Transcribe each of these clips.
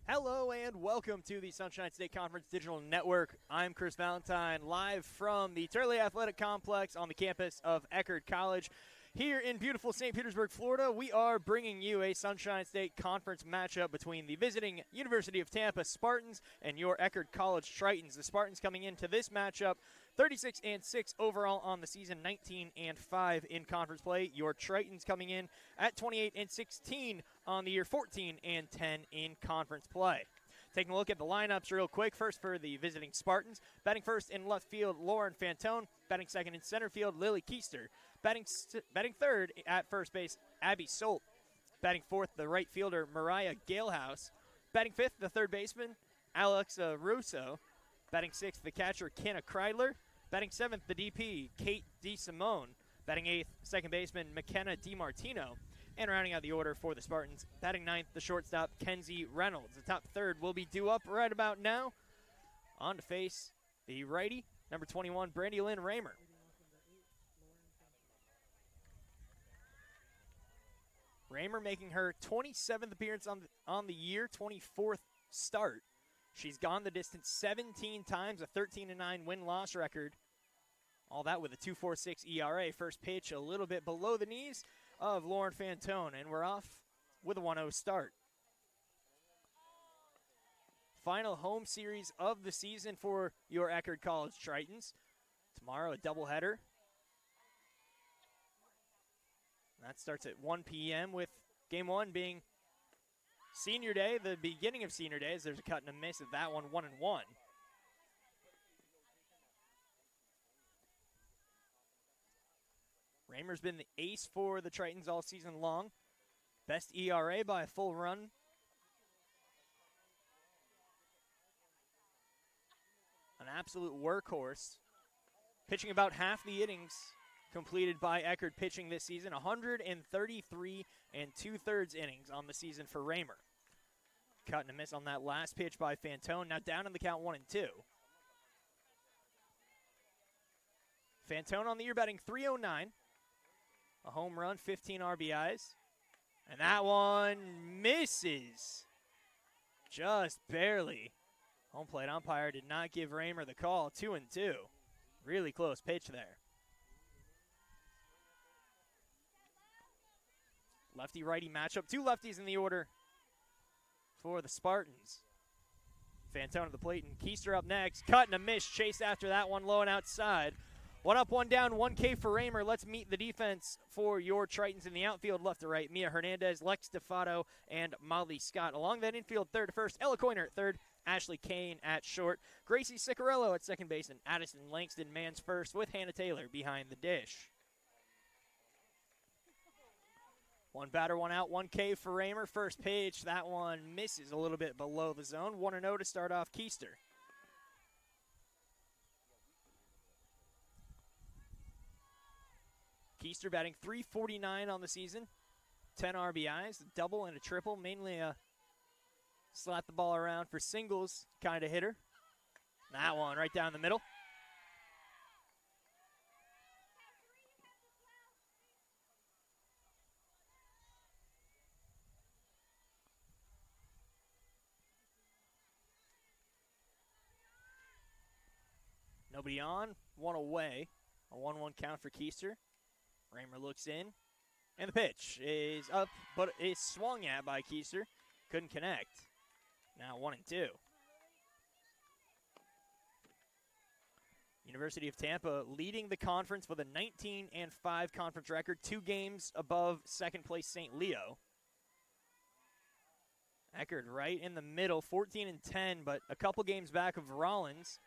Hello and welcome to the Sunshine State Conference Digital Network. I'm Chris Valentine, live from the Turley Athletic Complex on the campus of Eckerd College. Here in beautiful St. Petersburg, Florida, we are bringing you a Sunshine State Conference matchup between the visiting University of Tampa Spartans and your Eckerd College Tritons. The Spartans coming into this matchup 36-6 overall on the season, 19-5 in conference play. Your Tritons coming in at 28-16 on the year, 14-10 in conference play. Taking a look at the lineups real quick. First for the visiting Spartans. Batting first in left field, Lauren Fantone. Batting second in center field, Lily Keister. Batting third at first base, Abby Solt. Batting fourth, the right fielder, Mariah Galehouse. Batting fifth, the third baseman, Alexa Russo. Batting sixth, the catcher, Kenna Kreidler. Batting seventh, the DP, Kate DeSimone. Batting eighth, second baseman, McKenna DiMartino. And rounding out the order for the Spartans, batting ninth, the shortstop, Kenzie Reynolds. The top third will be due up right about now. On to face the righty, number 21, Brandy Lynn Raymer. Raymer making her 27th appearance on the year, 24th start. She's gone the distance 17 times, a 13-9 win-loss record. All that with a 2.46 ERA. First pitch a little bit below the knees of Lauren Fantone, and we're off with a 1-0 start. Final home series of the season for your Eckerd College Tritons. Tomorrow, a doubleheader. That starts at 1 p.m. with game one being Senior Day, the beginning of Senior Day, as there's a cut and a miss of that one, 1-1. Raymer's been the ace for the Tritons all season long. Best ERA by a full run. An absolute workhorse. Pitching about half the innings completed by Eckerd pitching this season. 133 2/3 innings on the season for Raymer. Cut and a miss on that last pitch by Fantone. Now down in the count 1-2. Fantone on the year batting .309. A home run, 15 RBIs. And that one misses. Just barely. Home plate umpire did not give Raymer the call. 2-2. Really close pitch there. Lefty-righty matchup. Two lefties in the order for the Spartans. Fantone at the plate and Keister up next. Cut and a miss. Chase after that one low and outside. One up, one down, 1K for Raymer. Let's meet the defense for your Tritons in the outfield, left to right. Mia Hernandez, Lex DeFato, and Molly Scott. Along that infield, third to first, Ella Coiner at third, Ashley Kane at short, Gracie Ciccarello at second base, and Addison Langston mans first with Hannah Taylor behind the dish. One batter, one out, 1K for Raymer. First pitch, that one misses a little bit below the zone. 1-0 to start off Keister. Keister batting .349 on the season, 10 RBIs, a double and a triple, mainly a slap the ball around for singles kind of hitter. That one right down the middle. Nobody on, one away. A 1-1 count for Keister. Raymer looks in, and the pitch is up, but is swung at by Keister. Couldn't connect. Now 1-2. University of Tampa leading the conference with a 19-5 conference record, 2 games above second place St. Leo. Eckerd right in the middle, 14-10, but a couple games back of Rollins,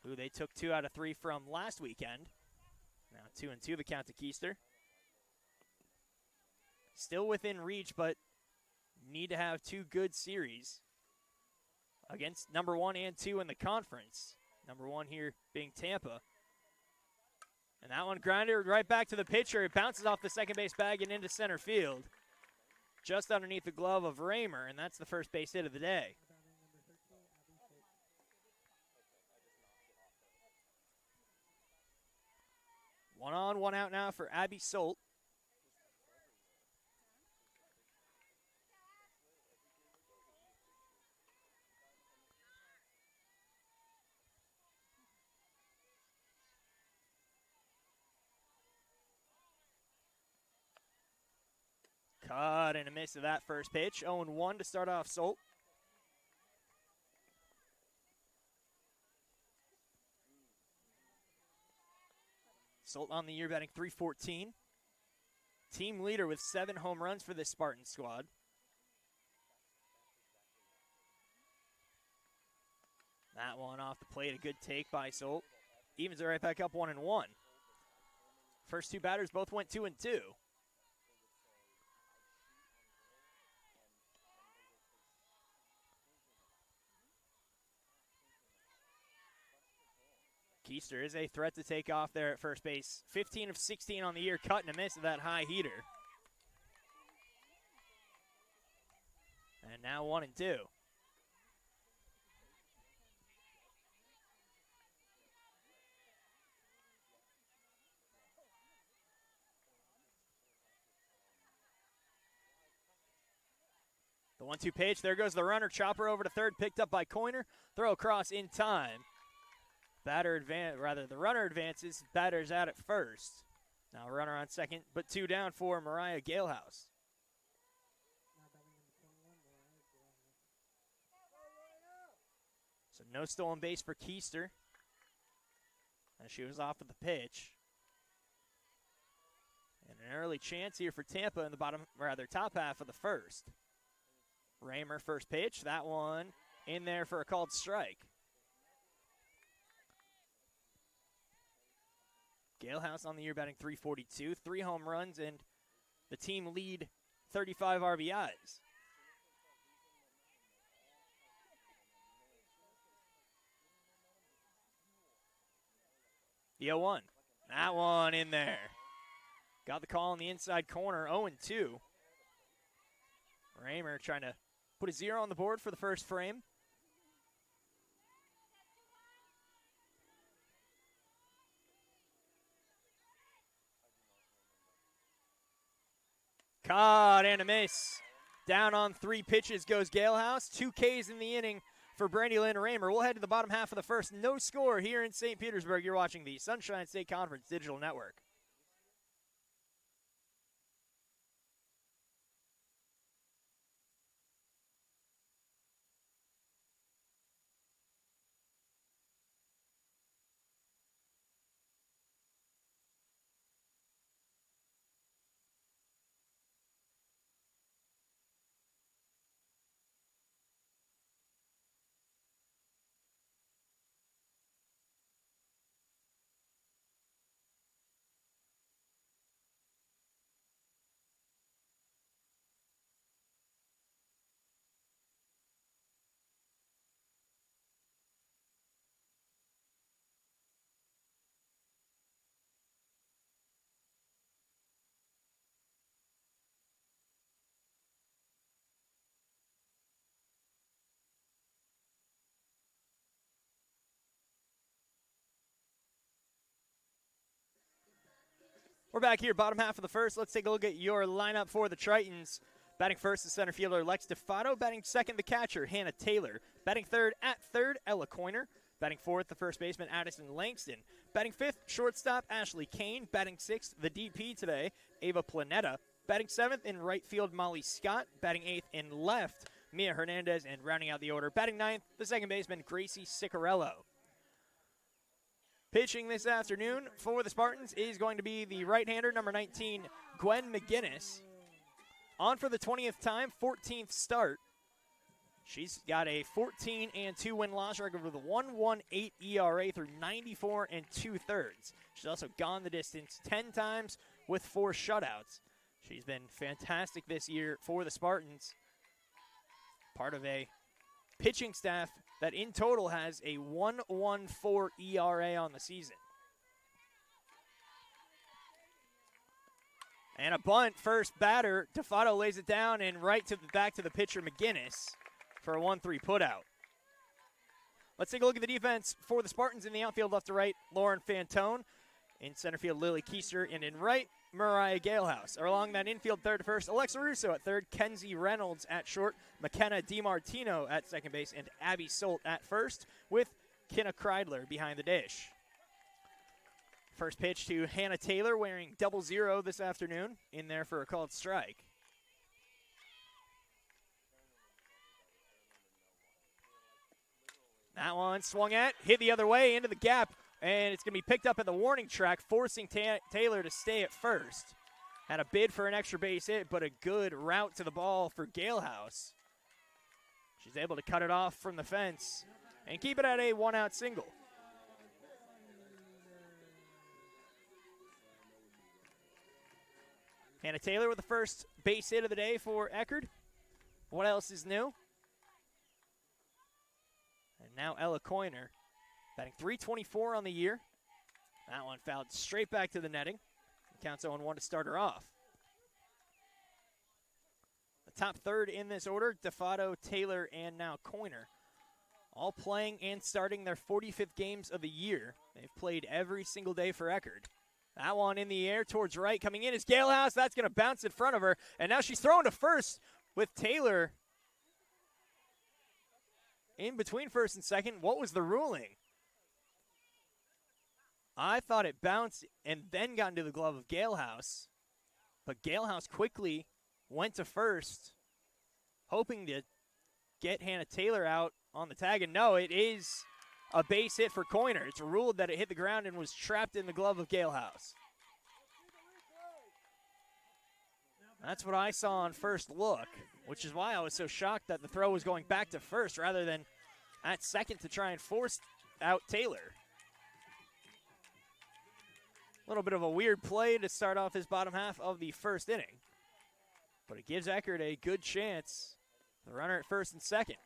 who they took 2 out of 3 from last weekend. Now 2-2 the count to Keister. Still within reach, but need to have 2 good series against number 1 and 2 in the conference. Number 1 here being Tampa. And that one grounded right back to the pitcher. It bounces off the second base bag and into center field. Just underneath the glove of Raymer, and that's the first base hit of the day. One on, one out now for Abby Solt. Cut and a miss of that first pitch. 0-1 to start off Solt. Solt on the year batting .314. Team leader with 7 home runs for this Spartan squad. That one off the plate, a good take by Solt. Evens it right back up 1-1. First 2 batters both went 2-2. Keister is a threat to take off there at first base. 15 of 16 on the year, cut and a miss of that high heater. And now 1-2. The 1-2 pitch, there goes the runner. Chopper over to third, picked up by Coiner. Throw across in time. The runner advances, batter's out at first. Now runner on second, but 2 down for Mariah Galehouse. So no stolen base for Keister. And she was off of the pitch. And an early chance here for Tampa in the top half of the first. Raymer first pitch, that one in there for a called strike. Galehouse on the year batting .342, 3 home runs, and the team lead 35 RBIs. The 0-1. That one in there. Got the call in the inside corner, 0-2. Raymer trying to put a 0 on the board for the first frame. Caught and a miss. Down on 3 pitches goes Galehouse. 2 Ks in the inning for Brandy Lynn Raymer. We'll head to the bottom half of the first. No score here in St. Petersburg. You're watching the Sunshine State Conference Digital Network. We're back here, bottom half of the first. Let's take a look at your lineup for the Tritons. Batting first, the center fielder, Lex DeFato. Batting second, the catcher, Hannah Taylor. Batting third, at third, Ella Coiner. Batting fourth, the first baseman, Addison Langston. Batting fifth, shortstop, Ashley Kane. Batting sixth, the DP today, Ava Planeta. Batting seventh, in right field, Molly Scott. Batting eighth, in left, Mia Hernandez. And rounding out the order, batting ninth, the second baseman, Gracie Ciccarello. Pitching this afternoon for the Spartans is going to be the right-hander, number 19, Gwen McGinnis. On for the 20th time, 14th start. She's got a 14-2 win-loss record with a 1.18 ERA through 94 2/3. She's also gone the distance 10 times with 4 shutouts. She's been fantastic this year for the Spartans. Part of a pitching staff that in total has a 1.14 ERA on the season. And a bunt, first batter. DeFato lays it down and back to the pitcher, McGinnis, for a 1-3 putout. Let's take a look at the defense for the Spartans in the outfield, left to right, Lauren Fantone. In center field, Lily Keister, and in right, Mariah Galehouse. Along that infield, third to first, Alexa Russo at third, Kenzie Reynolds at short, McKenna DiMartino at second base, and Abby Solt at first, with Kenna Kreidler behind the dish. First pitch to Hannah Taylor, wearing 00 this afternoon, in there for a called strike. That one swung at, hit the other way into the gap, and it's going to be picked up at the warning track, forcing Taylor to stay at first. Had a bid for an extra base hit, but a good route to the ball for Galehouse. She's able to cut it off from the fence and keep it at a one-out single. Hannah Taylor with the first base hit of the day for Eckerd. What else is new? And now Ella Coiner, batting .324 on the year. That one fouled straight back to the netting. Counts 0-1 to start her off. The top third in this order, Defato, Taylor, and now Coiner, all playing and starting their 45th games of the year. They've played every single day for Eckerd. That one in the air towards right. Coming in is Galehouse. That's going to bounce in front of her. And now she's throwing to first with Taylor in between first and second. What was the ruling? I thought it bounced and then got into the glove of Galehouse. But Galehouse quickly went to first, hoping to get Hannah Taylor out on the tag. And no, it is a base hit for Coiner. It's ruled that it hit the ground and was trapped in the glove of Galehouse. That's what I saw on first look, which is why I was so shocked that the throw was going back to first rather than at second to try and force out Taylor. A little bit of a weird play to start off his bottom half of the first inning. But it gives Eckerd a good chance. The runner at first and second.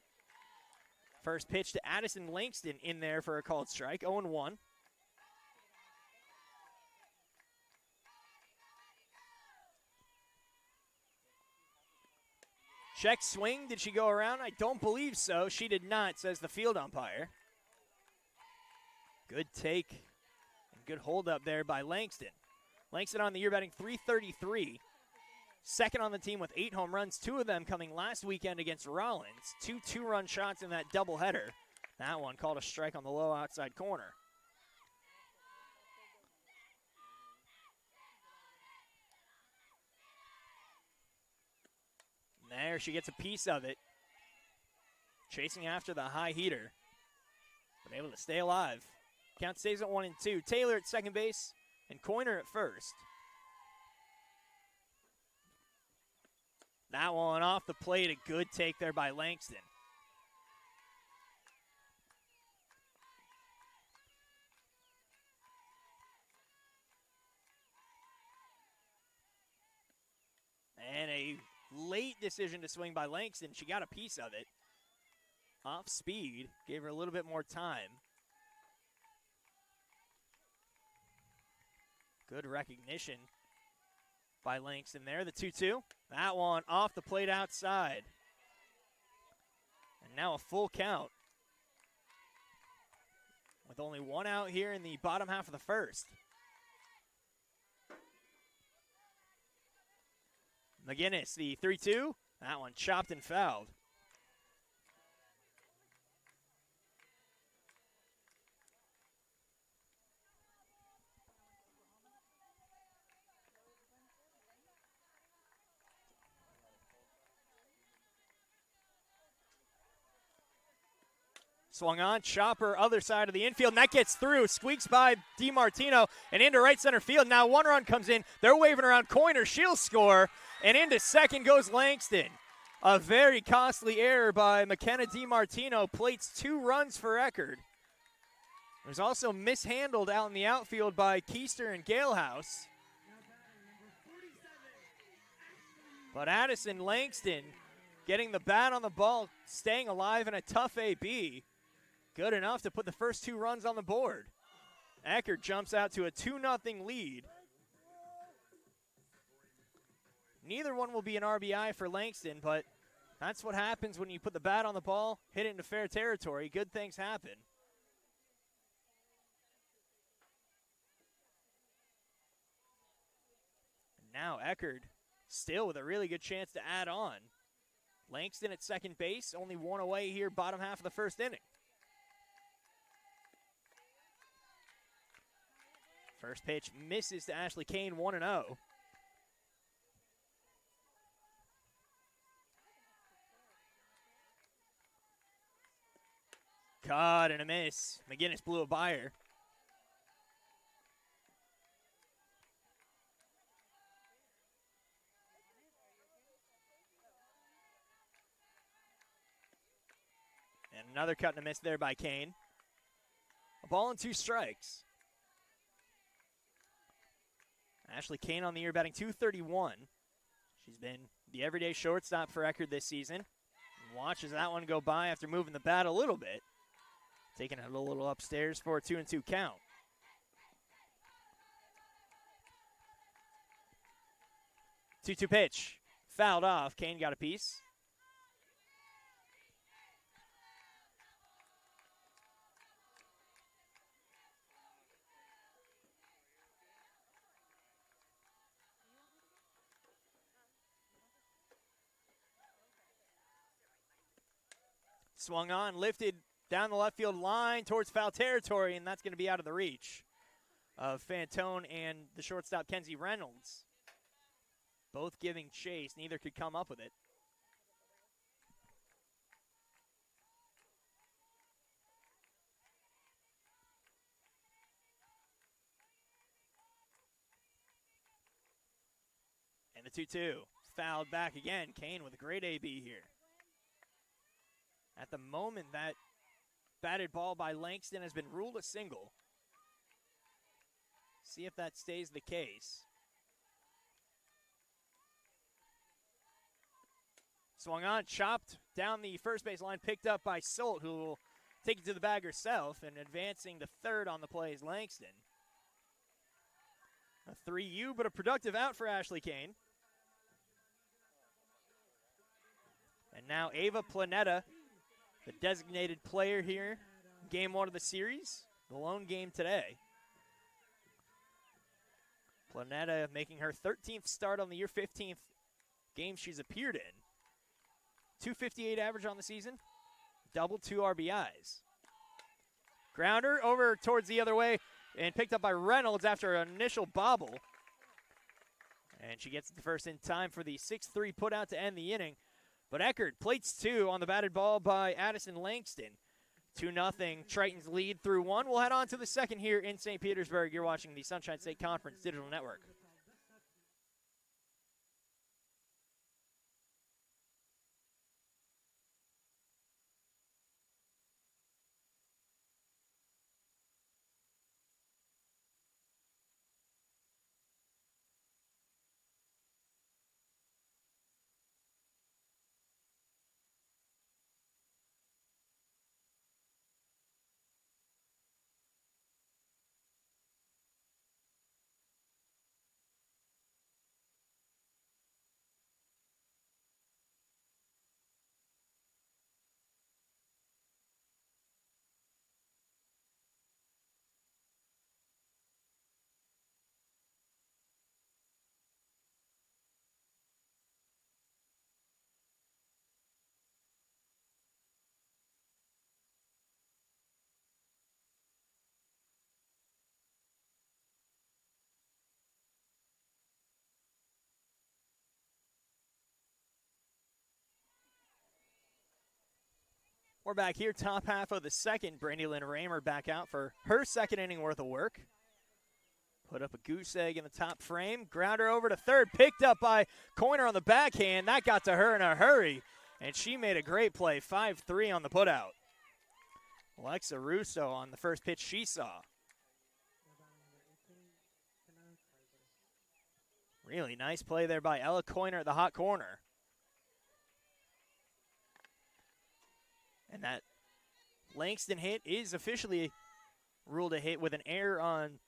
First pitch to Addison Langston in there for a called strike, 0-1. Check swing. Did she go around? I don't believe so. She did not, says the field umpire. Good take. Good hold up there by Langston. Langston on the year batting .333. Second on the team with 8 home runs, 2 of them coming last weekend against Rollins. 2 two-run shots in that doubleheader. That one called a strike on the low outside corner. And there she gets a piece of it. Chasing after the high heater, but able to stay alive. Count stays at 1-2. Taylor at second base and Coiner at first. That one off the plate, a good take there by Langston. And a late decision to swing by Langston. She got a piece of it. Off speed, gave her a little bit more time. Good recognition by Langston there. The 2-2. That one off the plate outside. And now a full count. With only 1 out here in the bottom half of the first. McGinnis, the 3-2. That one chopped and fouled. Swung on, chopper, other side of the infield, and that gets through. Squeaks by DiMartino and into right center field. Now 1 run comes in. They're waving around Coiner. She'll score, and into second goes Langston. A very costly error by McKenna DiMartino. Plates 2 runs for Eckerd. It was also mishandled out in the outfield by Keister and Galehouse. But Addison Langston getting the bat on the ball, staying alive in a tough AB. Good enough to put the first 2 runs on the board. Eckerd jumps out to a 2-0 lead. Neither one will be an RBI for Langston, but that's what happens when you put the bat on the ball, hit it into fair territory. Good things happen. And now Eckerd still with a really good chance to add on. Langston at second base, only 1 away here, bottom half of the first inning. First pitch misses to Ashley Kane, 1-0. Caught and a miss. McGinnis blew it by her. And another cut and a miss there by Kane. A ball and 2 strikes. Ashley Kane on the year batting .231. She's been the everyday shortstop for Eckerd this season. And watches that one go by after moving the bat a little bit. Taking it a little upstairs for a 2-2 count. Two-two pitch. Fouled off. Kane got a piece. Swung on, lifted down the left field line towards foul territory, and that's going to be out of the reach of Fantone and the shortstop Kenzie Reynolds. Both giving chase. Neither could come up with it. And the 2-2. Fouled back again. Kane with a great AB here. At the moment, that batted ball by Langston has been ruled a single. See if that stays the case. Swung on, chopped down the first base line, picked up by Solt, who will take it to the bag herself, and advancing to third on the play is Langston. A 3U, but a productive out for Ashley Kane. And now Ava Planetta, the designated player here, game 1 of the series, the lone game today. Planetta making her 13th start on the year, 15th game she's appeared in. 258 average on the season, double 2 RBIs. Grounder over towards the other way and picked up by Reynolds after an initial bobble. And she gets it to first in time for the 6-3 put out to end the inning. But Eckerd plates 2 on the batted ball by Addison Langston. 2-0 Tritons lead through 1. We'll head on to the second here in St. Petersburg. You're watching the Sunshine State Conference Digital Network. We're back here, top half of the second. Brandy Lynn Raymer back out for her second inning worth of work. Put up a goose egg in the top frame. Grounder over to third, picked up by Coiner on the backhand. That got to her in a hurry, and she made a great play, 5-3 on the putout. Alexa Russo on the first pitch she saw. Really nice play there by Ella Coiner at the hot corner. And that Langston hit is officially ruled a hit with an error on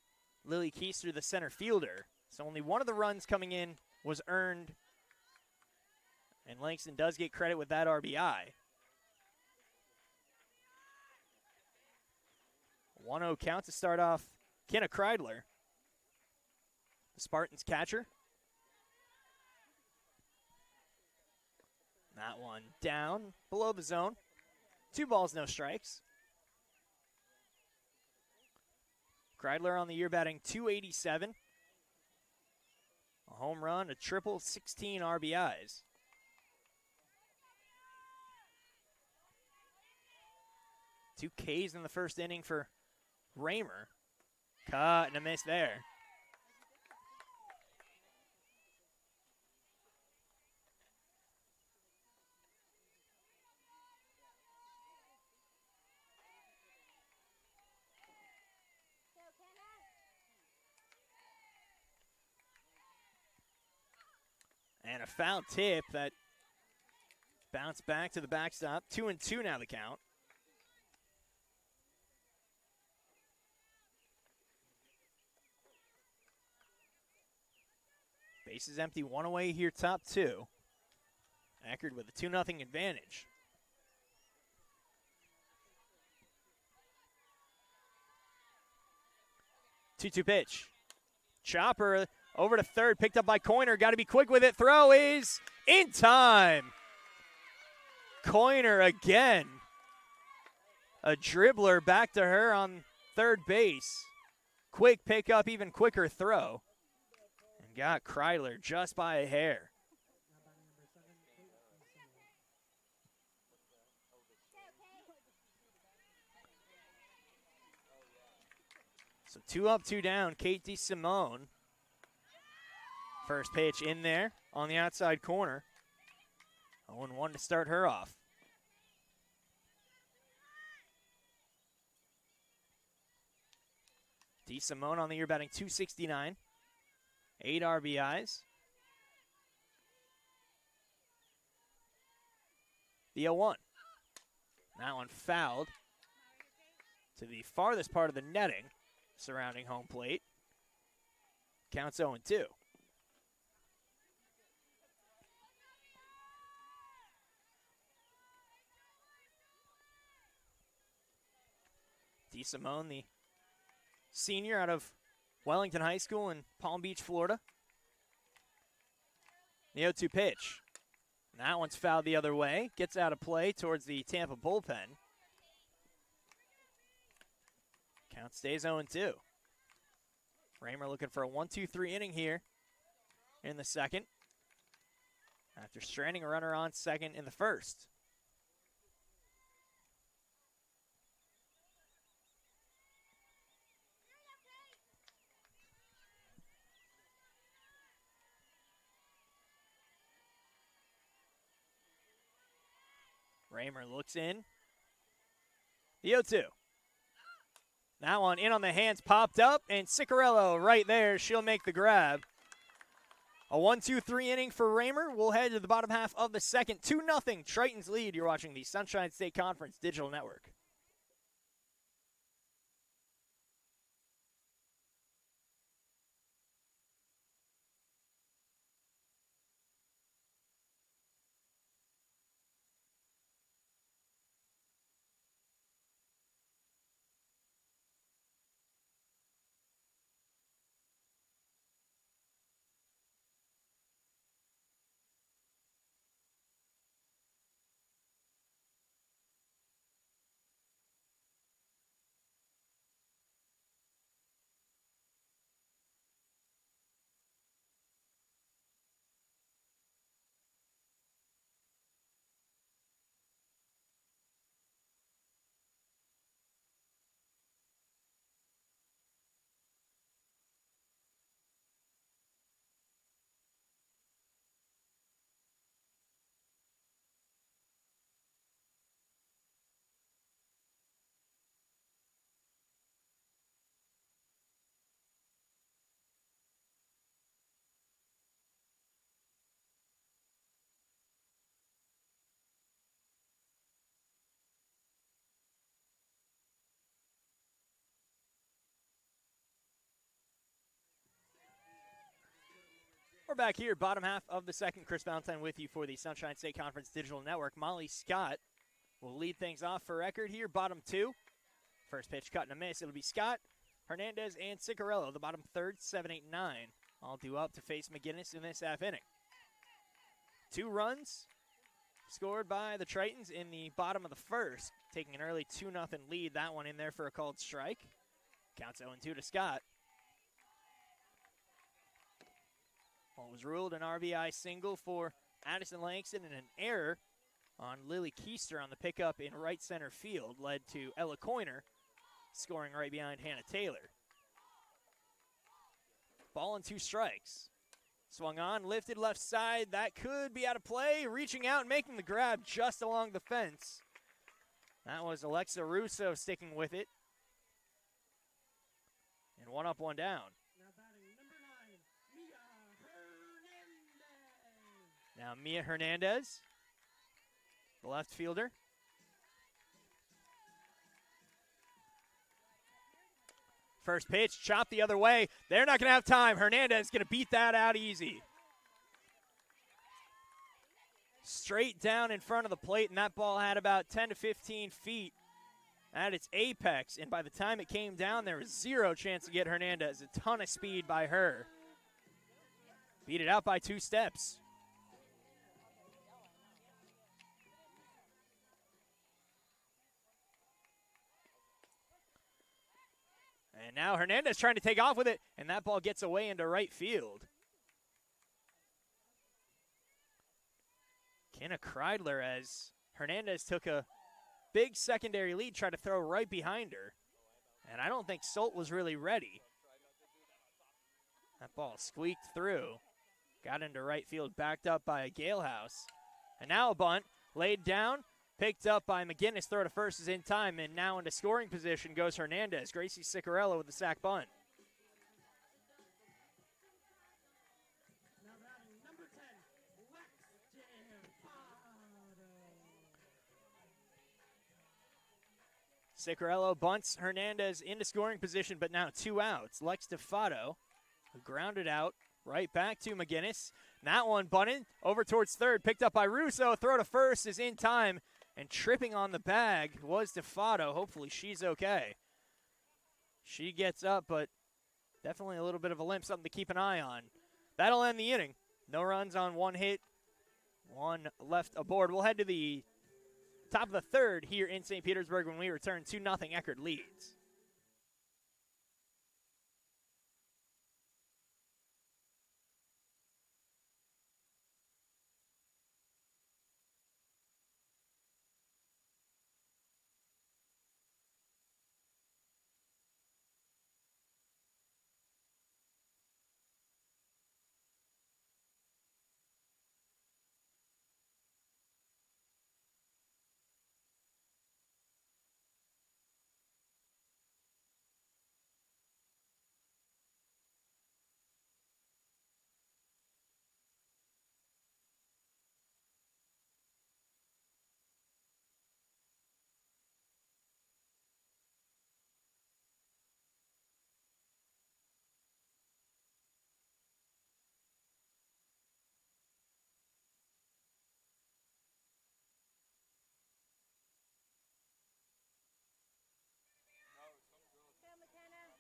Lily Keister, the center fielder. So only one of the runs coming in was earned, and Langston does get credit with that RBI. 1-0 count to start off Kenna Kreidler, the Spartans catcher. That one down below the zone. 2 balls, no strikes. Kreidler on the year batting .287. A home run, a triple, 16 RBIs. 2 Ks in the first inning for Raymer. Cut and a miss there. And a foul tip that bounced back to the backstop. 2-2 now the count. Bases empty, 1 away here, top 2. Eckerd with a 2-0 advantage. 2-2 pitch. Chopper over to third, picked up by Coiner. Got to be quick with it. Throw is in time. Coiner again. A dribbler back to her on third base. Quick pickup, even quicker throw. And got Kreidler just by a hair. So 2 up, 2 down. Kate DeSimone. First pitch in there on the outside corner. 0-1 to start her off. DeSimone on the year batting .269. 8 RBIs. The 0-1. That one fouled to the farthest part of the netting surrounding home plate. Counts 0-2. DeSimone, the senior out of Wellington High School in Palm Beach, Florida. The 0-2 pitch. That one's fouled the other way. Gets out of play towards the Tampa bullpen. Count stays 0-2. Raymer looking for a 1-2-3 inning here in the second, after stranding a runner on second in the first. Raymer looks in. The 0-2. That one in on the hands, popped up, and Ciccarello right there. She'll make the grab. A 1-2-3 inning for Raymer. We'll head to the bottom half of the second. 2-0 Triton's lead. You're watching the Sunshine State Conference Digital Network. We're back here, bottom half of the second. Chris Valentine with you for the Sunshine State Conference Digital Network. Molly Scott will lead things off for Eckerd here, bottom 2. First pitch cut and a miss. It'll be Scott, Hernandez, and Ciccarello, the bottom third, 7, 8, 9. All due up to face McGinnis in this half inning. 2 runs scored by the Tritons in the bottom of the first, taking an early 2-0 lead. That one in there for a called strike. Counts 0-2 to Scott. What was ruled an RBI single for Addison Langston and an error on Lily Keister on the pickup in right center field led to Ella Coiner scoring right behind Hannah Taylor. Ball and 2 strikes. Swung on, lifted left side. That could be out of play. Reaching out and making the grab just along the fence. That was Alexa Russo sticking with it. And 1 up, 1 down. Now batting number 9, Mia Hernandez. Now Mia Hernandez, the left fielder. First pitch, chopped the other way. They're not going to have time. Hernandez going to beat that out easy. Straight down in front of the plate, and that ball had about 10 to 15 feet at its apex. And by the time it came down, there was 0 chance to get Hernandez. A ton of speed by her. Beat it out by 2 steps. And now Hernandez trying to take off with it, and that ball gets away into right field. Kenna Kreidler, as Hernandez took a big secondary lead, tried to throw right behind her. And I don't think Solt was really ready. That ball squeaked through. Got into right field, backed up by Galehouse. And now a bunt, laid down. Picked up by McGinnis, throw to first is in time, and now into scoring position goes Hernandez. Gracie Ciccarello with the sac bunt. Now batting number 10, Lex Ciccarello bunts Hernandez into scoring position, but now 2 outs. Lex DeFato grounded out, right back to McGinnis. That one bunted over towards third, picked up by Russo. Throw to first is in time. And tripping on the bag was DeFato. Hopefully she's okay. She gets up, but definitely a little bit of a limp, something to keep an eye on. That'll end the inning. No runs on 1 hit, 1 left aboard. We'll head to the top of the third here in St. Petersburg when we return. 2-0 Eckerd leads.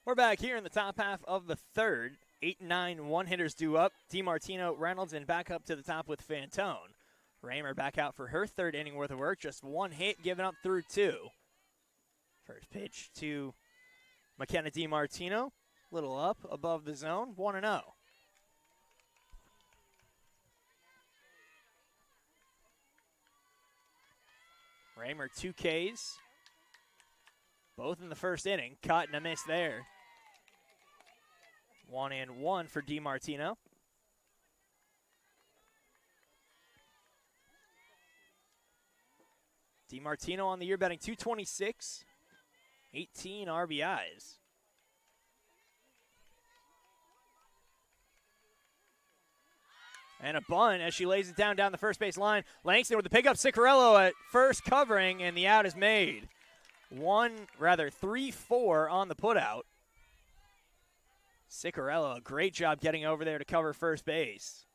We're back here in the top half of the third. 8-9 one-hitters due up. DiMartino, Reynolds, and back up to the top with Fantone. Raymer back out for her third inning worth of work. Just 1 hit given up through 2. First pitch to McKenna DiMartino. Little up above the zone. 1-0. Raymer 2 Ks. Both in the first inning. Caught and a miss there. 1-1 for DiMartino. DiMartino on the year batting .226, 18 RBIs. And a bunt as she lays it down the first base line. Langston with the pickup. Ciccarello at first covering, and the out is made. 3-4 on the putout. Ciccarello, a great job getting over there to cover first base.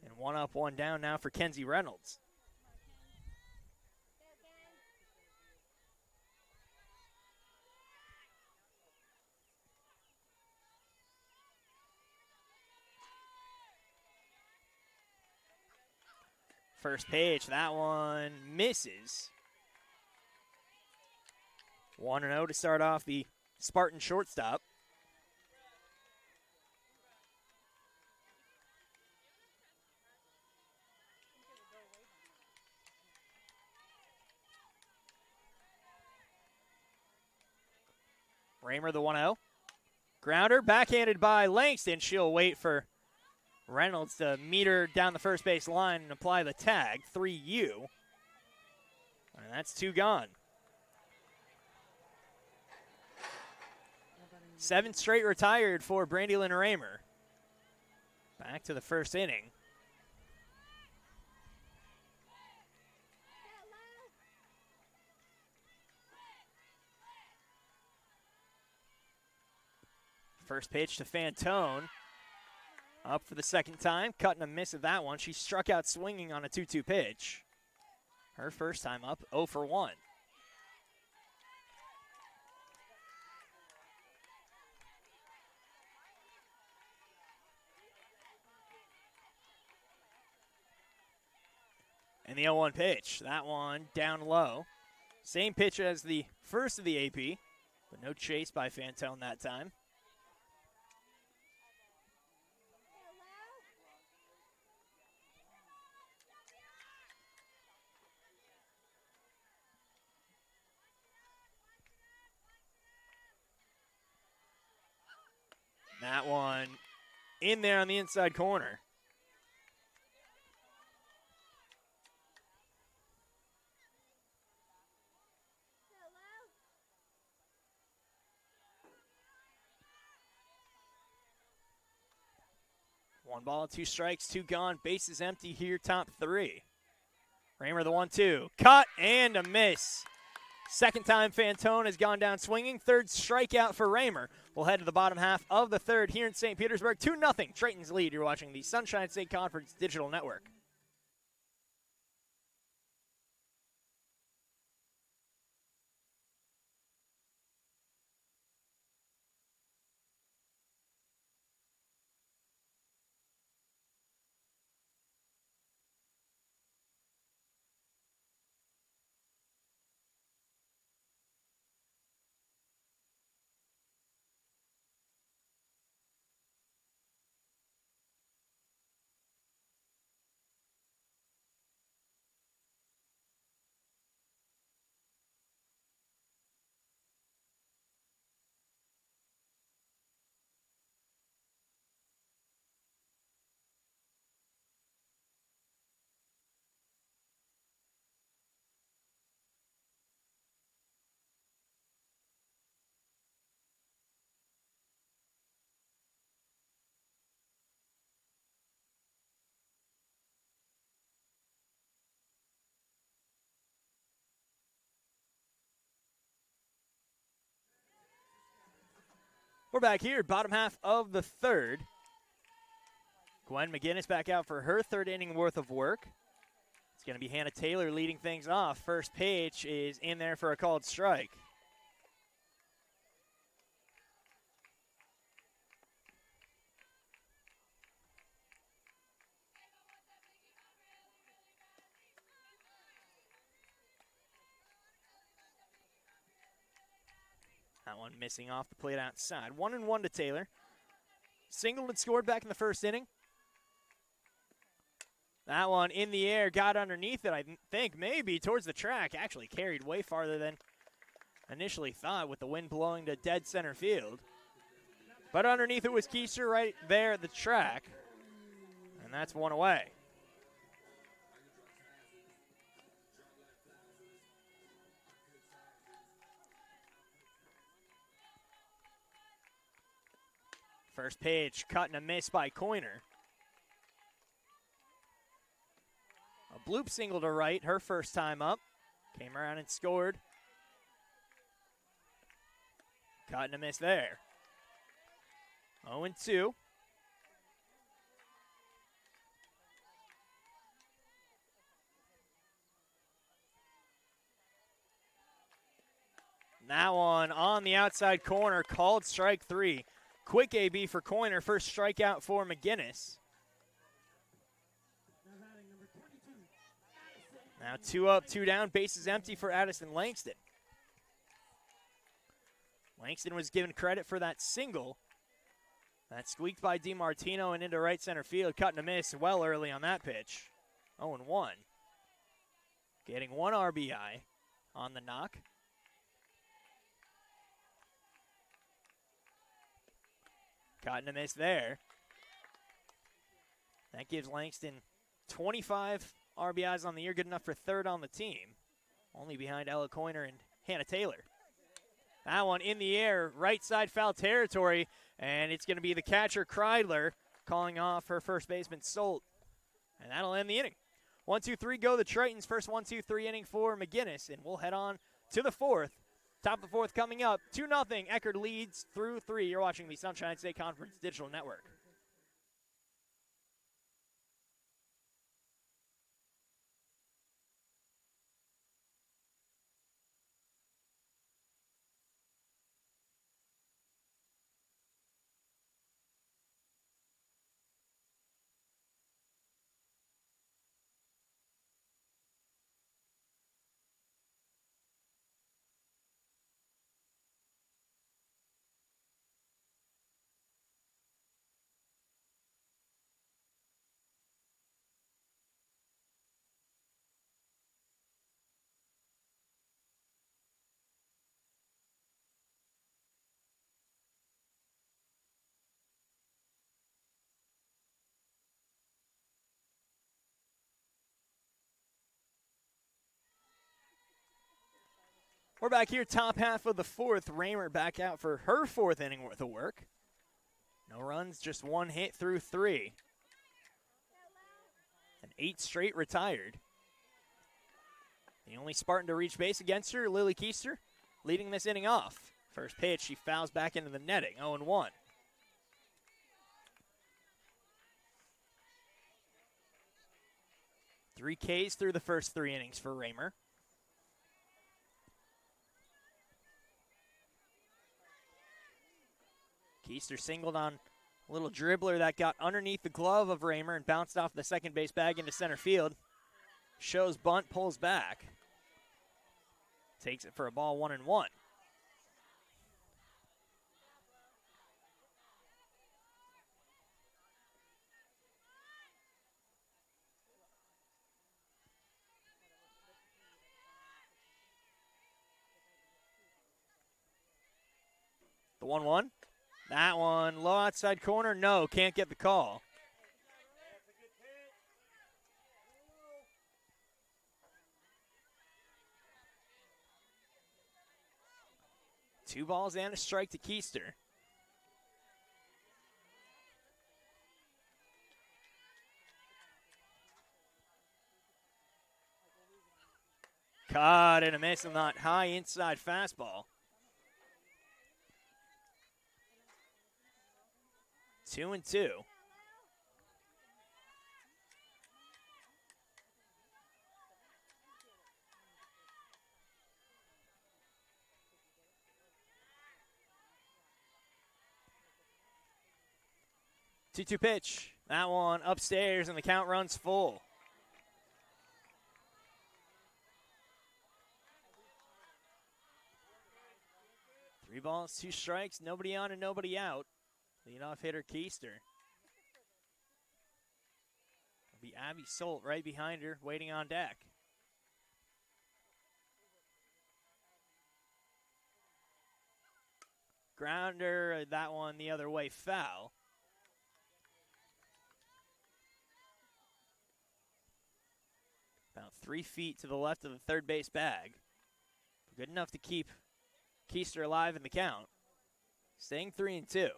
And 1 up, 1 down now for Kenzie Reynolds. First pitch, that one misses. 1-0 to start off the Spartan shortstop. Raymer the 1-0. Grounder, backhanded by Langston. She'll wait for Reynolds to meet her down the first base line and apply the tag. 3U. And that's 2 gone. 7 straight retired for Brandylyn Raymer. Back to the first inning. First pitch to Fantone. Up for the second time, cutting a miss at that one. She struck out swinging on a 2-2 pitch. Her first time up, 0 for 1. And the 0-1 pitch, that one down low. Same pitch as the first of the AP, but no chase by Fantone that time. That one in there on the inside corner. One ball, 2 strikes, 2 gone. Bases empty here, top 3. Raymer the 1-2. Cut and a miss. Second time Fantone has gone down swinging. Third strikeout for Raymer. We'll head to the bottom half of the third here in St. Petersburg. 2-0 Triton's lead. You're watching the Sunshine State Conference Digital Network. We're back here, bottom half of the third. Gwen McGinnis back out for her third inning worth of work. It's going to be Hannah Taylor leading things off. First pitch is in there for a called strike. That one missing off the plate outside. 1-1 to Taylor. Singled and scored back in the first inning. That one in the air, got underneath it, I think, maybe towards the track. Actually carried way farther than initially thought with the wind blowing to dead center field. But underneath it was Keister right there at the track. And that's one away. First pitch, cut and a miss by Coiner. A bloop single to right, her first time up. Came around and scored. Cut and a miss there. 0-2. That one on the outside corner, called strike 3. Quick AB for Coiner, first strikeout for McGinnis. Now 2 up, 2 down, bases empty for Addison Langston. Langston was given credit for that single. That squeaked by DiMartino and into right center field, cut and a miss well early on that pitch. 0-1. Getting 1 RBI on the knock. Caught in a miss there. That gives Langston 25 RBIs on the year, good enough for third on the team. Only behind Ella Coiner and Hannah Taylor. That one in the air, right side foul territory, and it's going to be the catcher, Kreidler, calling off her first baseman, Solt. And that'll end the inning. 1-2-3 go the Tritons. First 1-2-3 inning for McGinnis, and we'll head on to the fourth. Top of the fourth coming up. 2-0. Eckerd leads through 3. You're watching the Sunshine State Conference Digital Network. We're back here, top half of the fourth. Raymer back out for her fourth inning worth of work. No runs, just one hit through 3. And 8 straight retired. The only Spartan to reach base against her, Lily Keister, leading this inning off. First pitch, she fouls back into the netting, 0-1. Three Ks through the first 3 innings for Raymer. Keister singled on a little dribbler that got underneath the glove of Raymer and bounced off the second base bag into center field. Shows bunt, pulls back. Takes it for a ball, 1-1. The 1-1. That one, low outside corner, no, can't get the call. Two balls and a strike to Keister. Caught and a miss on that high inside fastball. 2-2. Two-two pitch. That one upstairs, and the count runs full. Three balls, 2 strikes, nobody on and nobody out. Leadoff hitter Keister. It'll be Abby Solt right behind her, waiting on deck. Grounder, that one the other way, foul. About 3 feet to the left of the third base bag. Good enough to keep Keister alive in the count. Staying 3-2.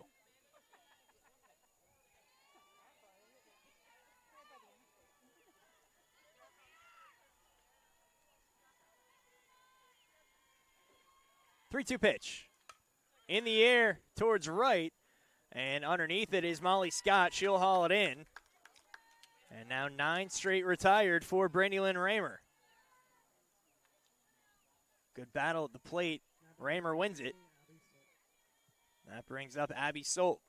Three-two pitch. In the air towards right, and underneath it is Molly Scott. She'll haul it in. And now 9 straight retired for Brandy Lynn Raymer. Good battle at the plate. Raymer wins it. That brings up Abby Solt.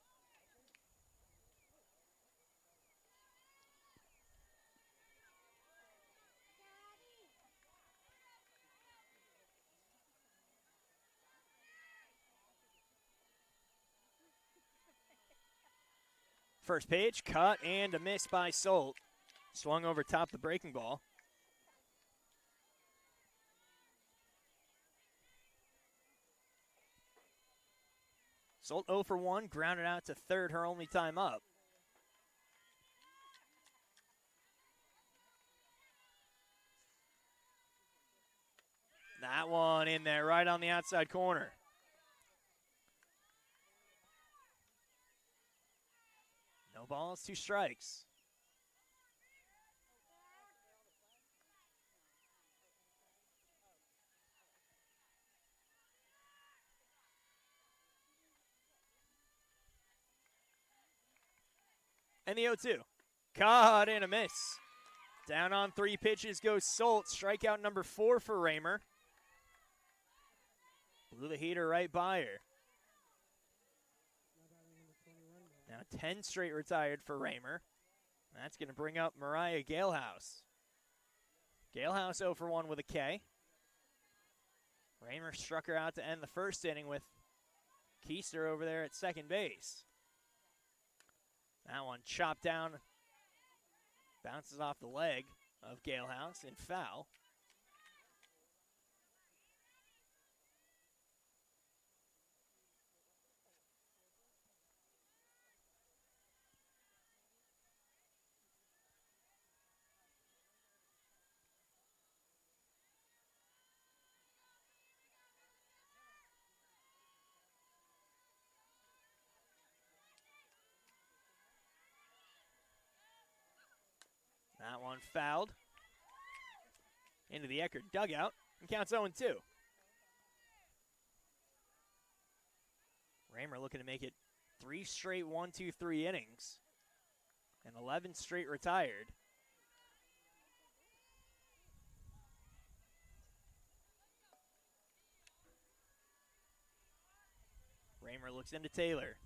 First pitch, cut and a miss by Solt. Swung over top the breaking ball. Solt 0 for 1, grounded out to third, her only time up. That one in there, right on the outside corner. No balls, 2 strikes. And the 0-2. Caught and a miss. Down on 3 pitches goes Solt. Strikeout number 4 for Raymer. Blew the heater right by her. Now 10 straight retired for Raymer. That's going to bring up Mariah Galehouse. Galehouse 0 for 1 with a K. Raymer struck her out to end the first inning with Keister over there at second base. That one chopped down, bounces off the leg of Galehouse in foul. That one fouled into the Eckerd dugout and counts 0-2. Raymer looking to make it 3 straight 1-2-3 innings and 11 straight retired. Raymer looks into Taylor.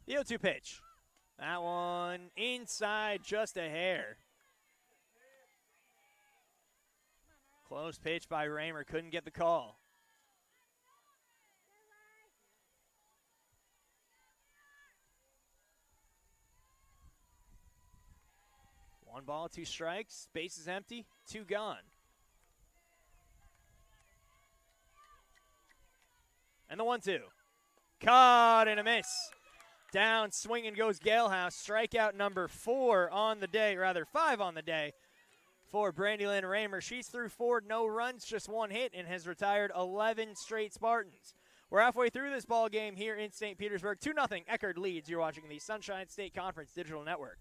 The 0-2 pitch. That one inside, just a hair. Close pitch by Raymer, couldn't get the call. One ball, 2 strikes, base is empty, 2 gone. And the 1-2. Caught and a miss. Down, swinging goes Galehouse. Strikeout number 4 on the day, rather 5 on the day for Brandylyn Raymer. She's through 4, no runs, just 1 hit, and has retired 11 straight Spartans. We're halfway through this ball game here in St. Petersburg. 2-0, Eckerd leads. You're watching the Sunshine State Conference Digital Network.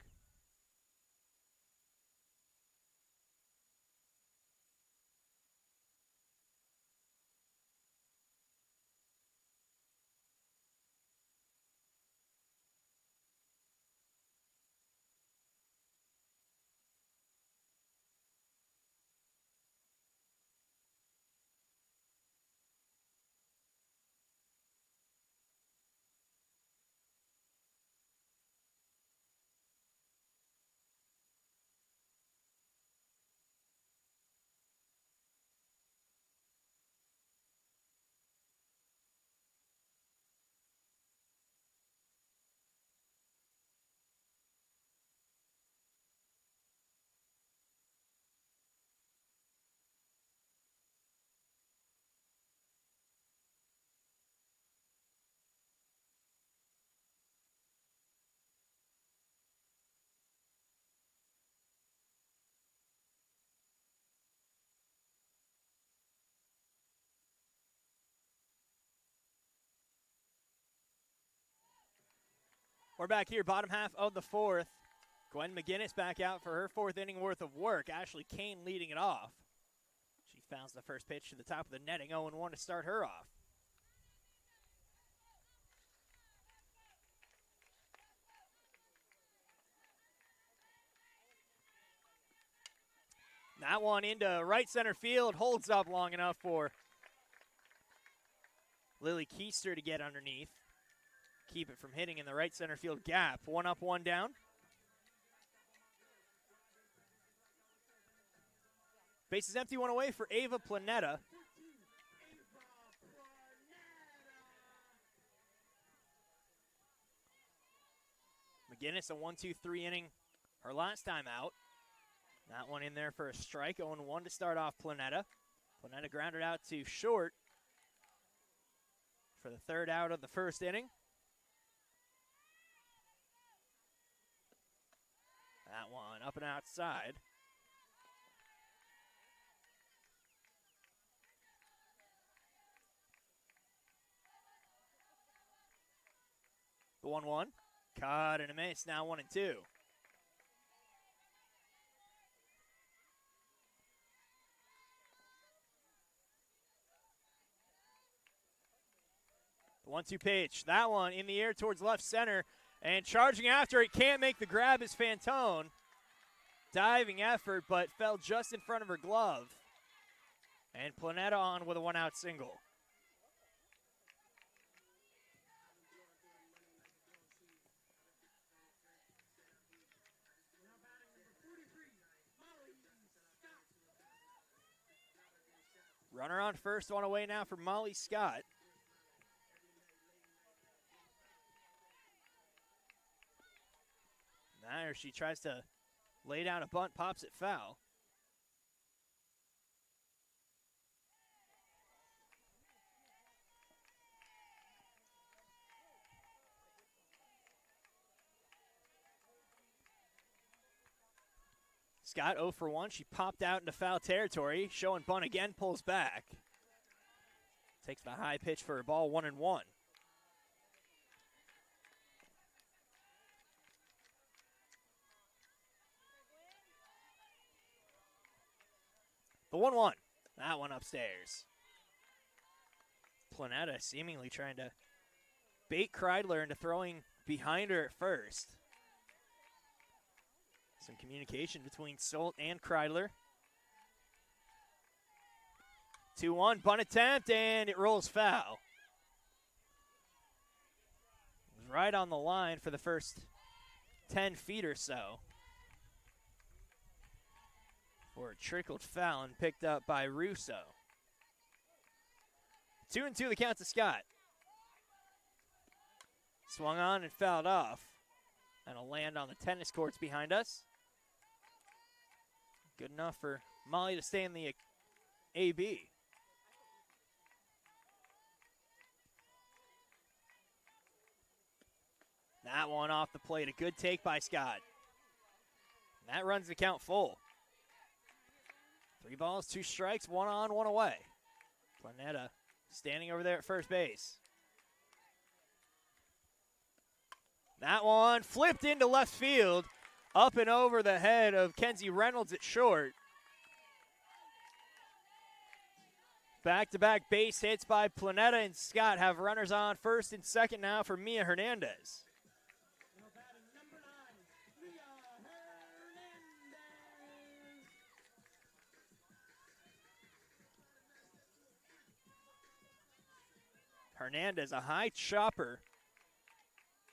We're back here, bottom half of the 4th. Gwen McGinnis back out for her 4th inning worth of work. Ashley Kane leading it off. She fouls the first pitch to the top of the netting, 0-1 to start her off. That one into right center field, holds up long enough for Lily Keister to get underneath. Keep it from hitting in the right center field gap. 1 up, 1 down. Base is empty, 1 away for Ava Planetta. McGinnis, a 1-2-3 inning her last time out. That one in there for a strike. 0-1 to start off Planetta. Planetta grounded out to short. for the third out of the first inning. That one up and outside. The 1-1. Caught and a miss. Now 1-2. The 1-2 pitch. That one in the air towards left center. And charging after it. Can't make the grab is Fantone. Diving effort, but fell just in front of her glove. And Planeta on with a 1-out single. Runner on first, one away now for Molly Scott. Now she tries to lay down a bunt, pops it foul. Scott 0 for 1. She popped out into foul territory. Showing bunt again, pulls back. Takes the high pitch for a ball, 1-1. The 1-1. That one upstairs. Planeta seemingly trying to bait Kreidler into throwing behind her at first. Some communication between Solt and Kreidler. 2-1, bunt attempt, and it rolls foul. It was right on the line for the first 10 feet or so. Or it trickled foul and picked up by Russo. 2-2 the count to Scott. Swung on and fouled off. That'll land on the tennis courts behind us. Good enough for Molly to stay in the AB. That one off the plate. A good take by Scott. And that runs the count full. 3 balls, 2 strikes, 1 on, 1 away. Planeta standing over there at first base. That one flipped into left field, up and over the head of Kenzie Reynolds at short. Back-to-back base hits by Planeta, and Scott have runners on first and second now for Mia Hernandez. Hernandez, a high chopper,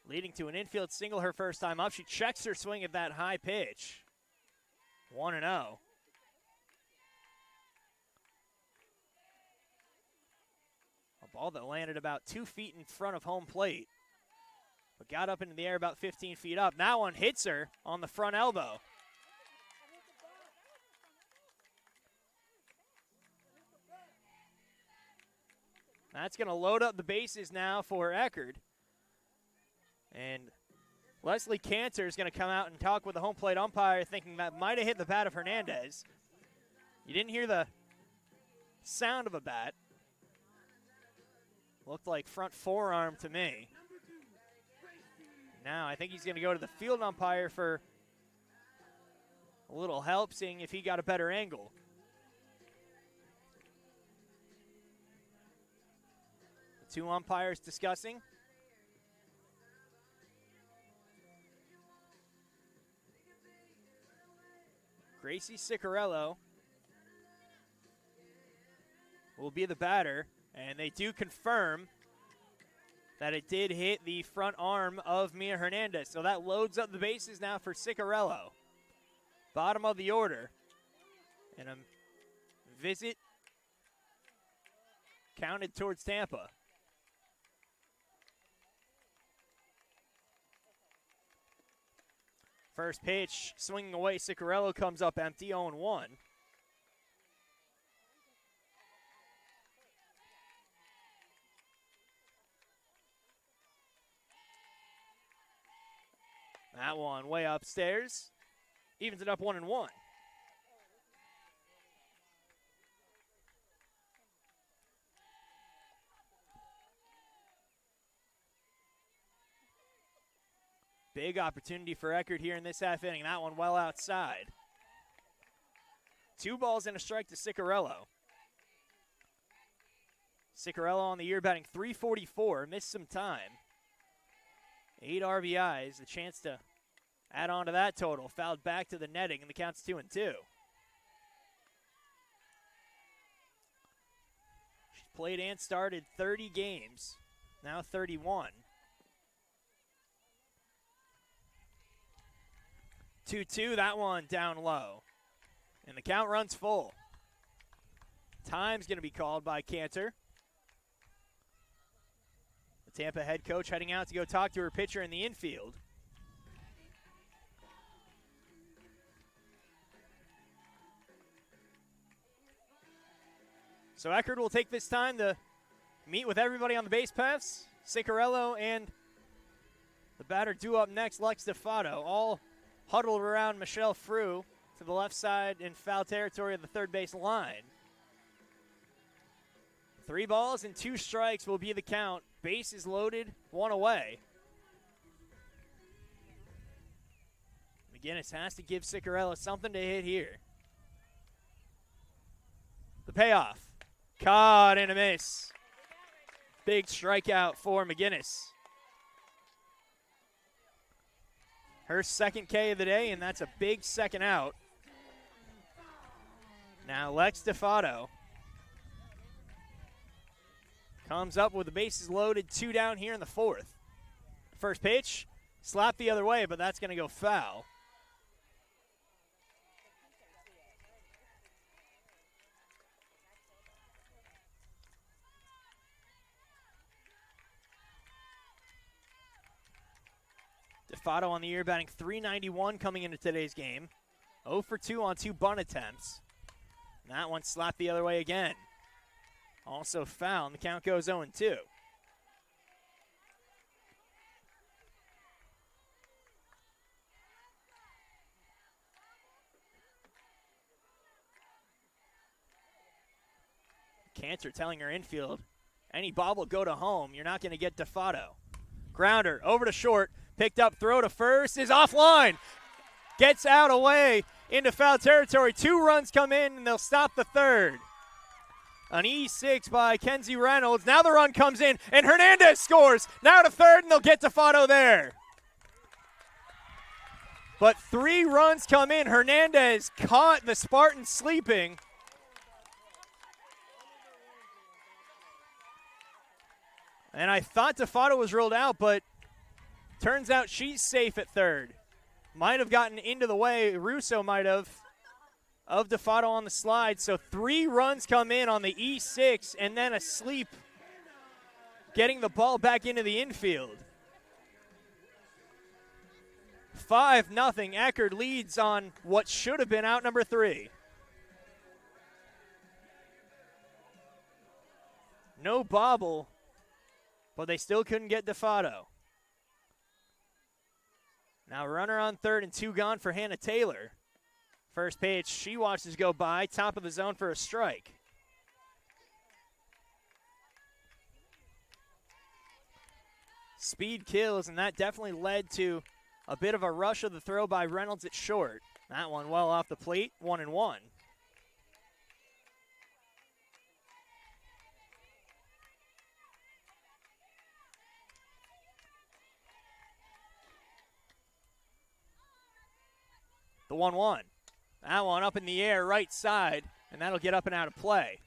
leading to an infield single her first time up. She checks her swing at that high pitch. 1-0. A ball that landed about 2 feet in front of home plate, but got up into the air about 15 feet up. That one hits her on the front elbow. That's going to load up the bases now for Eckerd. And Leslie Cantor is going to come out and talk with the home plate umpire, thinking that might have hit the bat of Hernandez. You didn't hear the sound of a bat. Looked like front forearm to me. Now I think he's going to go to the field umpire for a little help, seeing if he got a better angle. The 2 umpires discussing. Gracie Ciccarello will be the batter, and they do confirm that it did hit the front arm of Mia Hernandez. So that loads up the bases now for Ciccarello. Bottom of the order. And a visit counted towards Tampa. First pitch, swinging away, Ciccarello comes up empty, 0-1. That one way upstairs. Evens it up 1-1. Big opportunity for Eckerd here in this half inning. That one well outside. 2 balls and a strike to Ciccarello. Ciccarello on the year batting .344. Missed some time. 8 RBIs. A chance to add on to that total. Fouled back to the netting, and the count's 2-2. She's played and started 30 games. Now 31. 2-2, that one down low. And the count runs full. Time's going to be called by Cantor. The Tampa head coach heading out to go talk to her pitcher in the infield. So Eckerd will take this time to meet with everybody on the base paths. Ciccarello and the batter due up next, Lex Defato, all huddled around Michelle Frew to the left side in foul territory of the third base line. 3 balls and 2 strikes will be the count. Bases loaded, 1 away. McGinnis has to give Ciccarello something to hit here. The payoff. Caught and a miss. Big strikeout for McGinnis. Her second K of the day, and that's a big second out. Now Lex Defato comes up with the bases loaded, 2 down here in the 4th. First pitch, slapped the other way, but that's going to go foul. Defato on the year batting .391 coming into today's game. 0 for 2 on 2 bunt attempts. And that one slapped the other way again. Also foul, and the count goes 0-2. Cantor telling her infield, any ball will go to home. You're not going to get Defato. Grounder over to short. Picked up, throw to first, is offline. Gets out away into foul territory. 2 runs come in, and they'll stop the third. An E6 by Kenzie Reynolds. Now the run comes in, and Hernandez scores. Now to third, and they'll get Defato there. But 3 runs come in. Hernandez caught the Spartans sleeping. And I thought Defato was ruled out, but turns out she's safe at third. Might have gotten into the way, Russo might have, of Defato on the slide. So 3 runs come in on the E6 and then a sleep, getting the ball back into the infield. 5-0, Eckerd leads on what should have been out number 3. No bobble, but they still couldn't get Defato. Now runner on third and 2 gone for Hannah Taylor. First pitch, she watches go by, top of the zone for a strike. Speed kills, and that definitely led to a bit of a rush of the throw by Reynolds at short. That one well off the plate, 1-1. The 1-1. That one up in the air, right side, and that'll get up and out of play.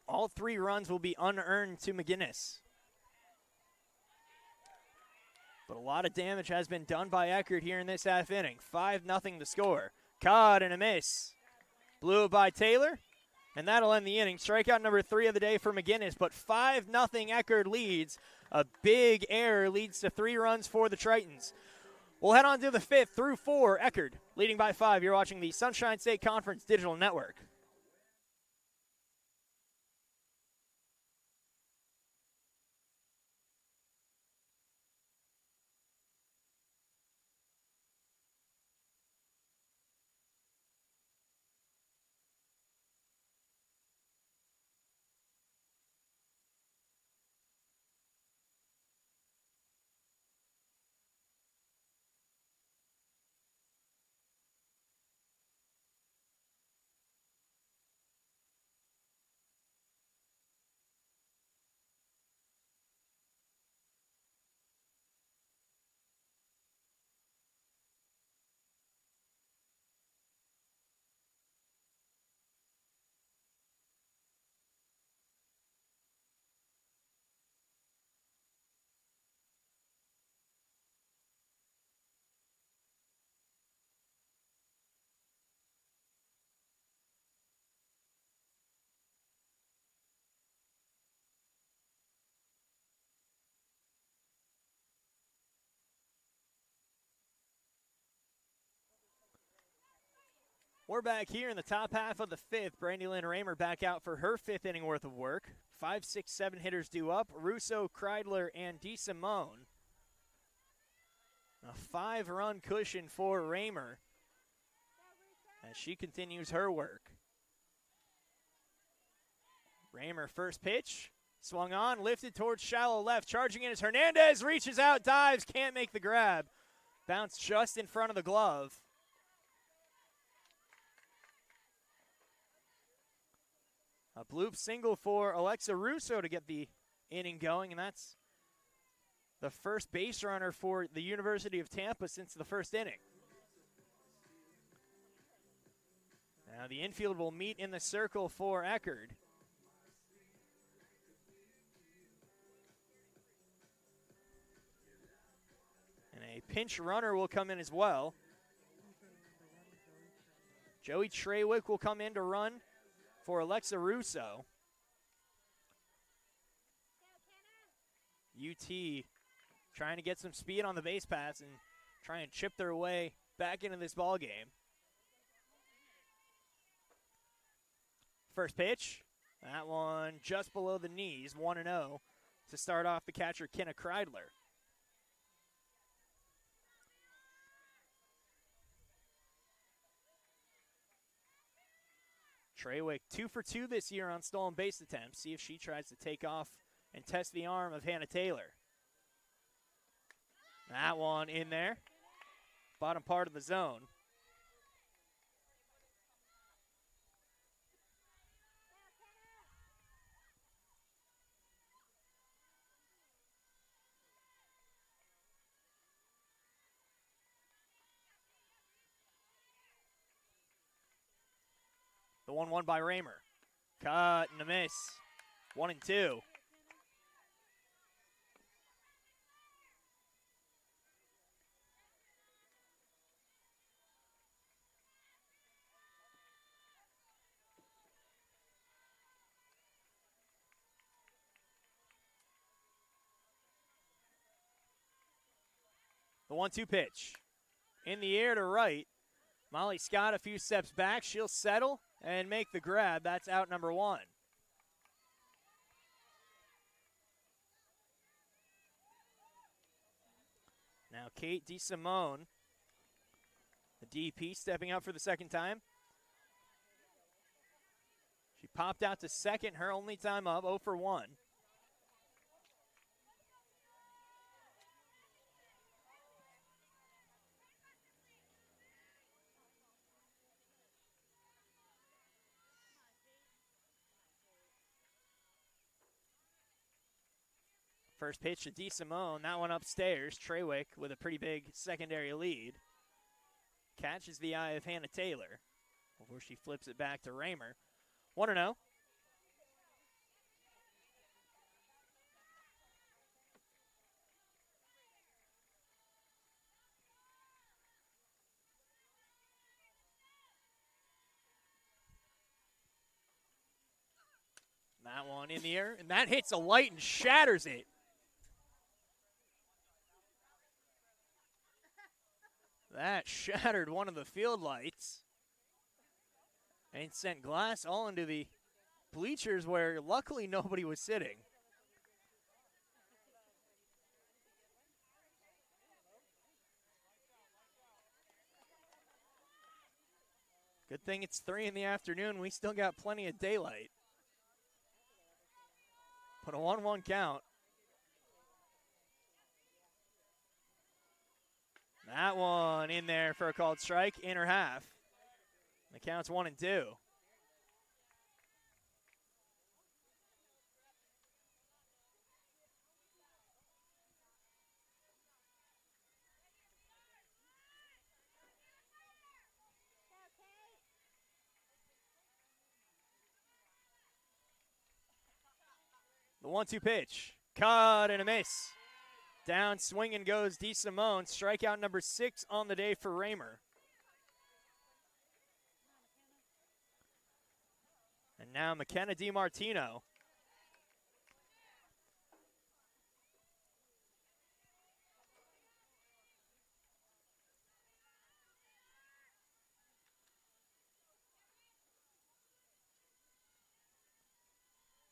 All 3 runs will be unearned to McGinnis. But a lot of damage has been done by Eckerd here in this half inning. 5-0 the score. Caught and a miss. Blew it by Taylor. And that'll end the inning. Strikeout number 3 of the day for McGinnis, but 5-0 Eckerd leads. A big error leads to 3 runs for the Tritons. We'll head on to the 5th through 4. Eckerd leading by 5. You're watching the Sunshine State Conference Digital Network. We're back here in the top half of the fifth. Brandy Lynn Raymer back out for her fifth inning worth of work. 5, 6, 7 hitters due up. Russo, Kreidler, and DeSimone. A 5-run cushion for Raymer as she continues her work. Raymer first pitch. Swung on, lifted towards shallow left. Charging in is Hernandez. Reaches out, dives, can't make the grab. Bounced just in front of the glove. A bloop single for Alexa Russo to get the inning going, and that's the first base runner for the University of Tampa since the first inning. Now the infield will meet in the circle for Eckerd. And a pinch runner will come in as well. Joey Trawick will come in to run for Alexa Russo. UT trying to get some speed on the base paths and try and chip their way back into this ball game. First pitch, that one just below the knees, 1-0 to start off the catcher, Kenna Kreidler. Trawick 2 for 2 this year on stolen base attempts. See if she tries to take off and test the arm of Hannah Taylor. That one in there. Bottom part of the zone. The 1-1 by Raymer. Cut and a miss. 1-2. The 1-2 pitch. In the air to right. Molly Scott a few steps back. She'll settle and make the grab. That's out number 1. Now Kate DeSimone, the DP, stepping up for the second time. She popped out to second, her only time up, 0 for 1. First pitch to DeSimone, that one upstairs. Trawick with a pretty big secondary lead. Catches the eye of Hannah Taylor before she flips it back to Raymer. 1-0. That one in the air, and that hits a light and shatters it. That shattered one of the field lights and sent glass all into the bleachers where luckily nobody was sitting. Good thing it's 3 in the afternoon. We still got plenty of daylight. Put a 1-1 count. That one in there for a called strike, inner half. The count's 1-2. The 1-2 pitch, cut and a miss. Down swinging goes DeSimone. Strikeout number 6 on the day for Raymer. And now McKenna DiMartino.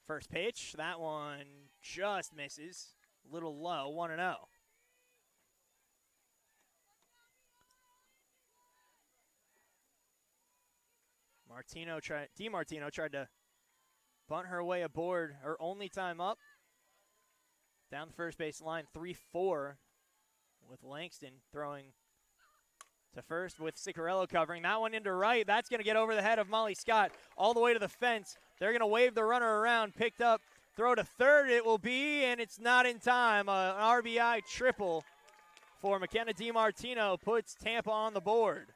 First pitch, that one just misses. A little low, 1-0. DiMartino tried to bunt her way aboard her only time up. Down the first base line, 3-4 with Langston throwing to first with Ciccarello covering. That one into right. That's going to get over the head of Molly Scott all the way to the fence. They're going to wave the runner around. Picked up. Throw to third it will be, and it's not in time. An RBI triple for McKenna DiMartino puts Tampa on the board.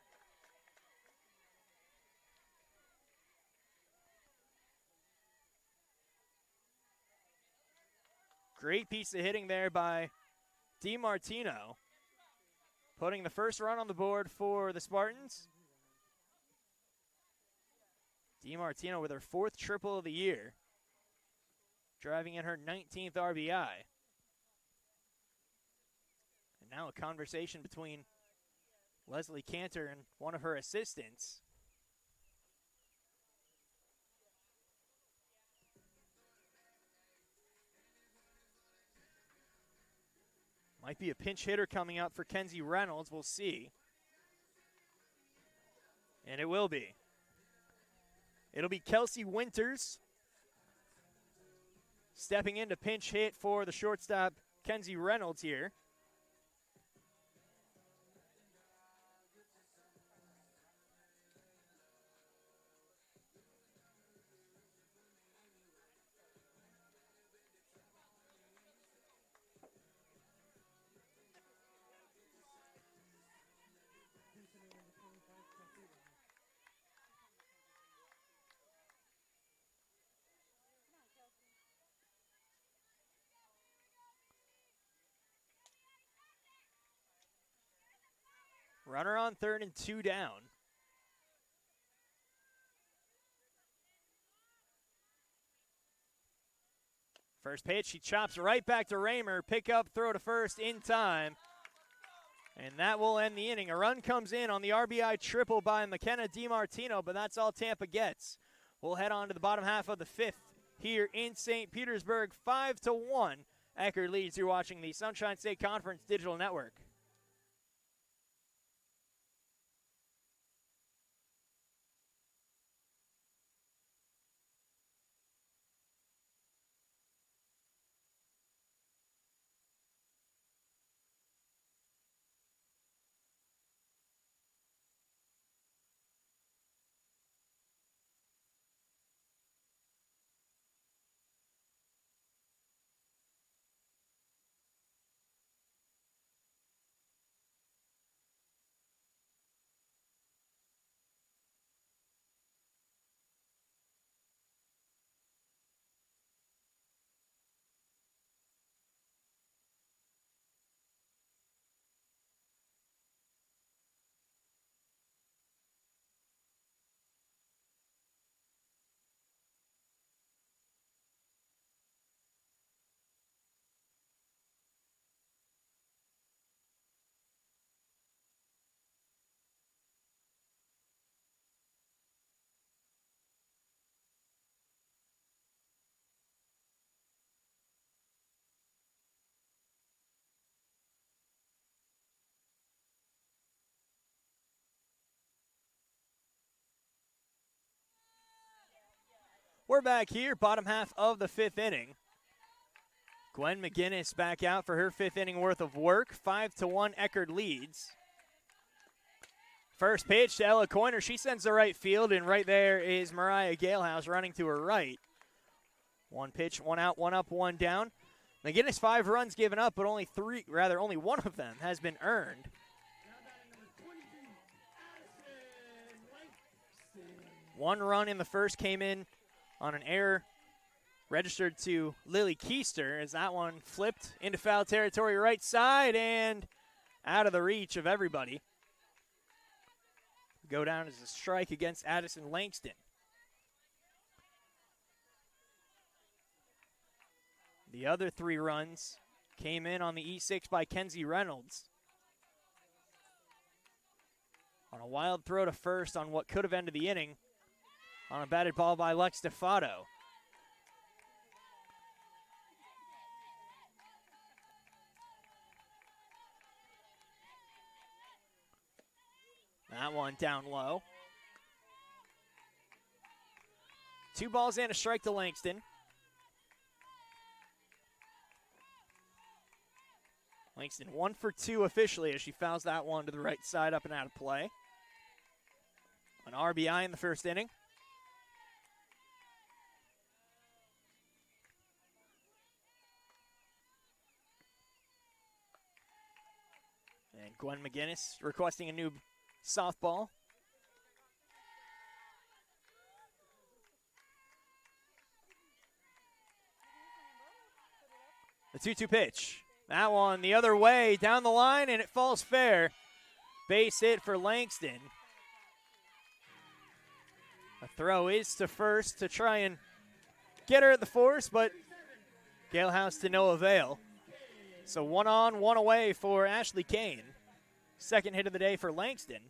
Great piece of hitting there by DiMartino, putting the first run on the board for the Spartans. DiMartino with her 4th triple of the year, driving in her 19th RBI. And now a conversation between Leslie Cantor and one of her assistants. Might be a pinch hitter coming up for Kenzie Reynolds. We'll see. And it will be. It'll be Kelsey Winters stepping in to pinch hit for the shortstop, Kenzie Reynolds here. Runner on third and 2 down. First pitch, he chops right back to Raymer. Pick up, throw to first in time. And that will end the inning. A run comes in on the RBI triple by McKenna DiMartino, but that's all Tampa gets. We'll head on to the bottom half of the 5th here in St. Petersburg. 5-1. Eckerd leads. You're watching the Sunshine State Conference Digital Network. We're back here, bottom half of the 5th inning. Gwen McGinnis back out for her 5th inning worth of work. 5-1, Eckerd leads. First pitch to Ella Coiner. She sends the right field, and right there is Mariah Galehouse running to her right. One pitch, one out, one up, one down. McGinnis 5 runs given up, but only one of them has been earned. One run in the first came in on an error registered to Lily Keister as that one flipped into foul territory right side and out of the reach of everybody. Go down as a strike against Addison Langston. The other 3 runs came in on the E6 by Kenzie Reynolds. On a wild throw to first on what could have ended the inning on a batted ball by Lex Defato. That one down low. 2 balls and a strike to Langston. Langston 1 for 2 officially as she fouls that one to the right side, up and out of play. An RBI in the first inning. And Gwen McGinnis requesting a new softball. The 2-2 pitch. That one the other way down the line, and it falls fair. Base hit for Langston. A throw is to first to try and get her at the force, but Galehouse to no avail. So 1 on, 1 away for Ashley Kane. Second hit of the day for Langston.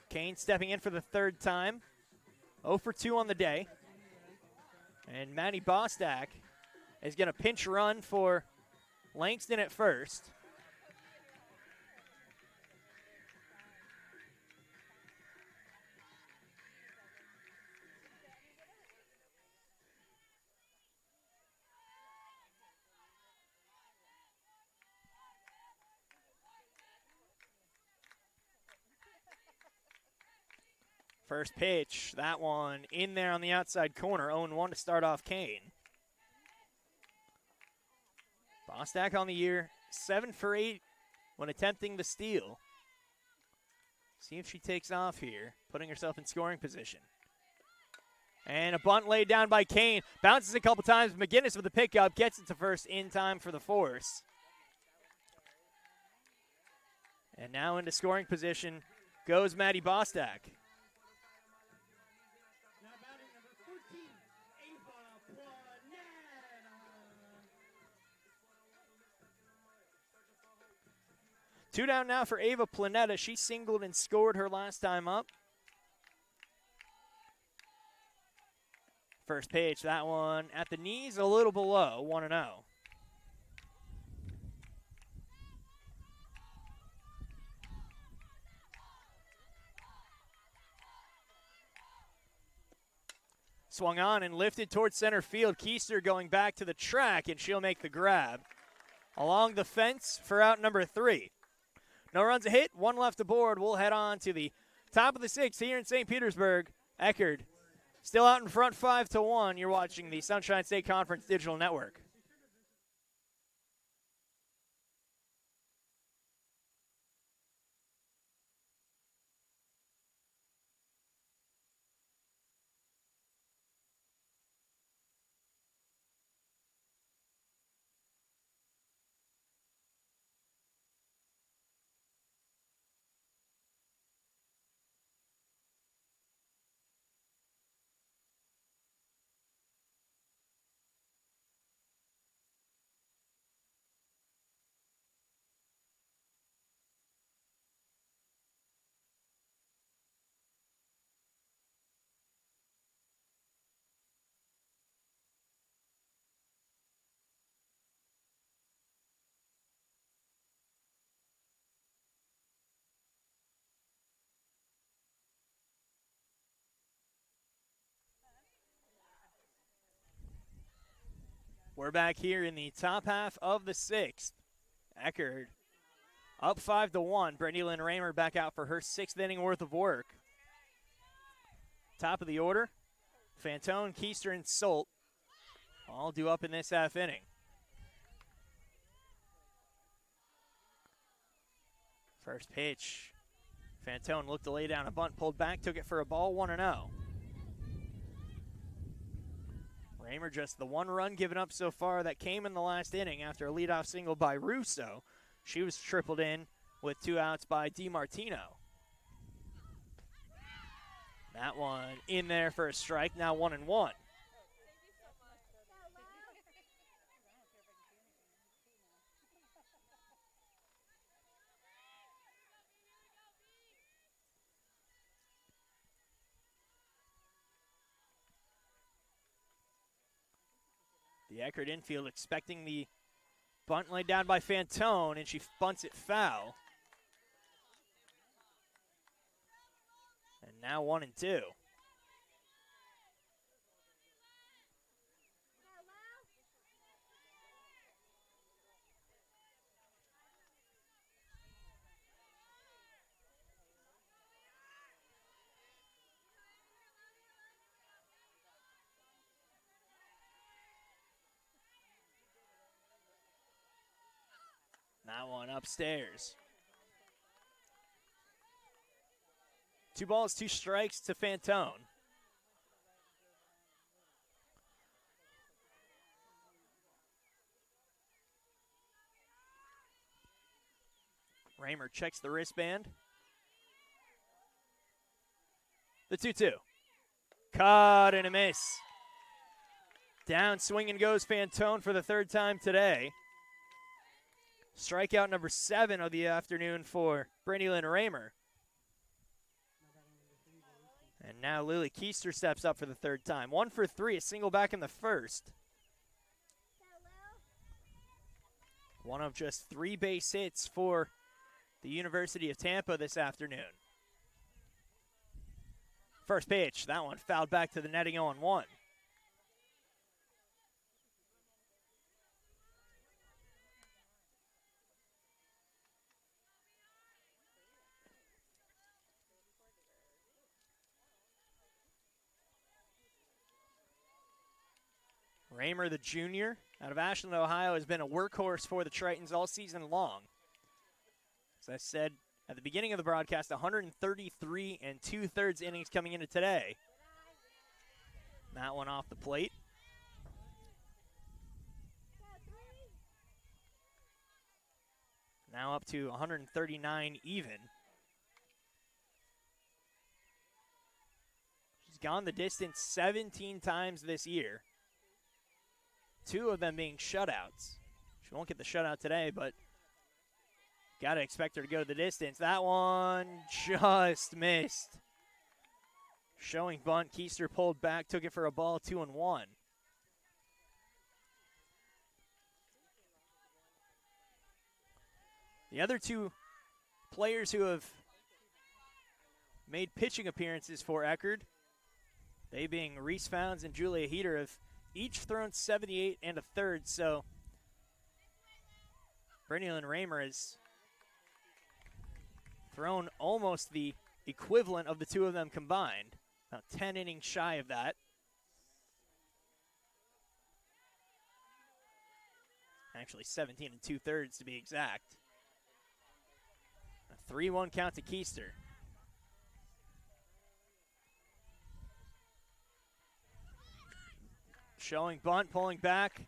Kane stepping in for the 3rd time. 0 for 2 on the day. And Maddie Bostak is going to pinch run for Langston at first. First pitch, that one in there on the outside corner, 0-1 to start off Kane. Bostak on the year, 7 for 8 when attempting the steal. See if she takes off here, putting herself in scoring position. And a bunt laid down by Kane. Bounces a couple times. McGinnis with the pickup, gets it to first in time for the force. And now into scoring position goes Maddie Bostak. Now batting number 14, Ava Planetta. 2 down now for Ava Planetta. She singled and scored her last time up. First pitch, that one at the knees, a little below, 1-0. Swung on and lifted towards center field. Keister going back to the track, and she'll make the grab. Along the fence for out number 3. No runs a hit, 1 left aboard. We'll head on to the top of the 6th here in St. Petersburg. Eckerd still out in front 5-1. You're watching the Sunshine State Conference Digital Network. We're back here in the top half of the 6th. Eckerd up 5-1. Brittany Lynn Raymer back out for her 6th inning worth of work. Top of the order, Fantone, Keister, and Solt all due up in this half inning. First pitch, Fantone looked to lay down a bunt, pulled back, took it for a ball, 1-0. Raymer just the 1 run given up so far that came in the last inning after a leadoff single by Russo. She was tripled in with 2 outs by DiMartino. That one in there for a strike, now 1-1. The Eckerd infield expecting the Bunt laid down by Fantone, and she bunts it foul. And now 1-2. That one upstairs. 2 balls, 2 strikes to Fantone. Raymer checks the wristband. The 2-2. Caught and a miss. Down swinging goes Fantone for the 3rd time today. Strikeout number 7 of the afternoon for Brittany Lynn Raymer. And now Lily Keister steps up for the 3rd time. 1 for 3, a single back in the 1st. One of just 3 base hits for the University of Tampa this afternoon. First pitch, that one fouled back to the netting 0-1. Raymer, the junior, out of Ashland, Ohio, has been a workhorse for the Tritons all season long. As I said at the beginning of the broadcast, 133 2/3 innings coming into today. That one off the plate. Now up to 139 even. She's gone the distance 17 times this year. 2 of them being shutouts. She won't get the shutout today, but got to expect her to go the distance. That one just missed. Showing bunt, Keister pulled back, took it for a ball, 2-1. The other 2 players who have made pitching appearances for Eckerd, they being Reese Founds and Julia Heater, have each thrown 78 1/3, so Brittany Lynn Raymer has thrown almost the equivalent of the 2 of them combined. About 10 innings shy of that. Actually 17 2/3 to be exact. A 3-1 count to Keister. Showing bunt, pulling back,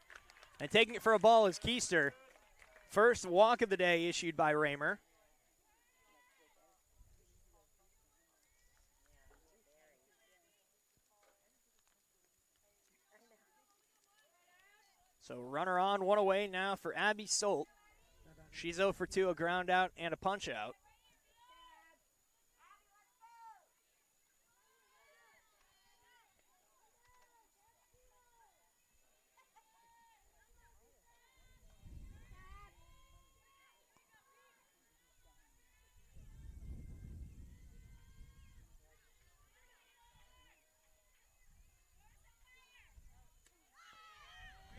and taking it for a ball is Keister. First walk of the day issued by Raymer. So runner on, 1 away now for Abby Solt. She's 0 for 2, a ground out and a punch out.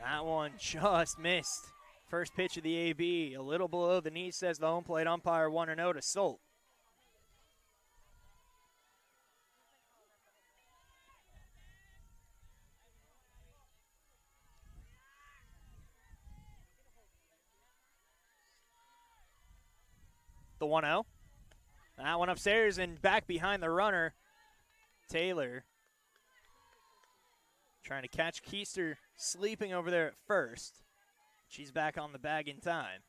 That one just missed. First pitch of the AB, a little below the knee, says the home plate umpire. 1-0 to Solt. The 1-0. That one upstairs and back behind the runner. Taylor trying to catch Keister sleeping over there at first. She's back on the bag in time.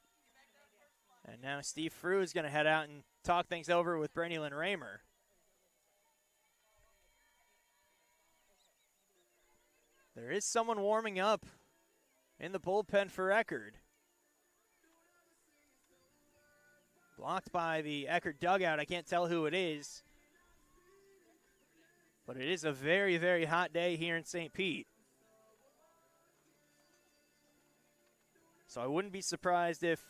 And now Steve Frew is going to head out and talk things over with Brittany Lynn Raymer. There is someone warming up in the bullpen for Eckerd. Blocked by the Eckerd dugout. I can't tell who it is. But it is a very, very hot day here in St. Pete. So I wouldn't be surprised if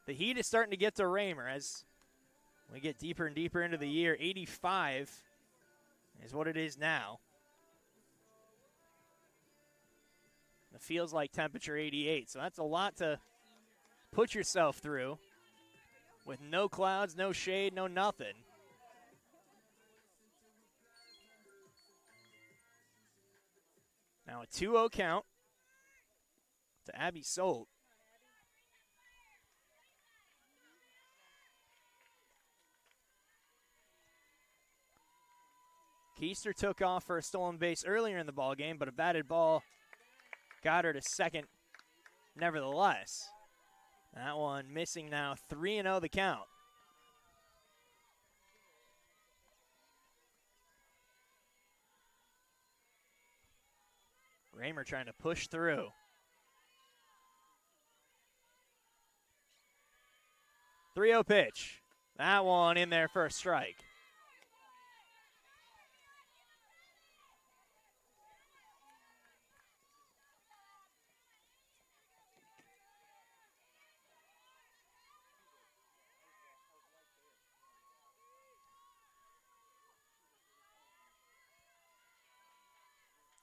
the heat is starting to get to Raymer as we get deeper and deeper into the year. 85 is what it is now. It feels like temperature 88, so that's a lot to put yourself through with no clouds, no shade, no nothing. Now a 2-0 count to Abby Solt. Keister took off for a stolen base earlier in the ballgame, but a batted ball got her to second nevertheless. That one missing now, 3-0 the count. Raymer trying to push through. .30 pitch. That one in there for a strike.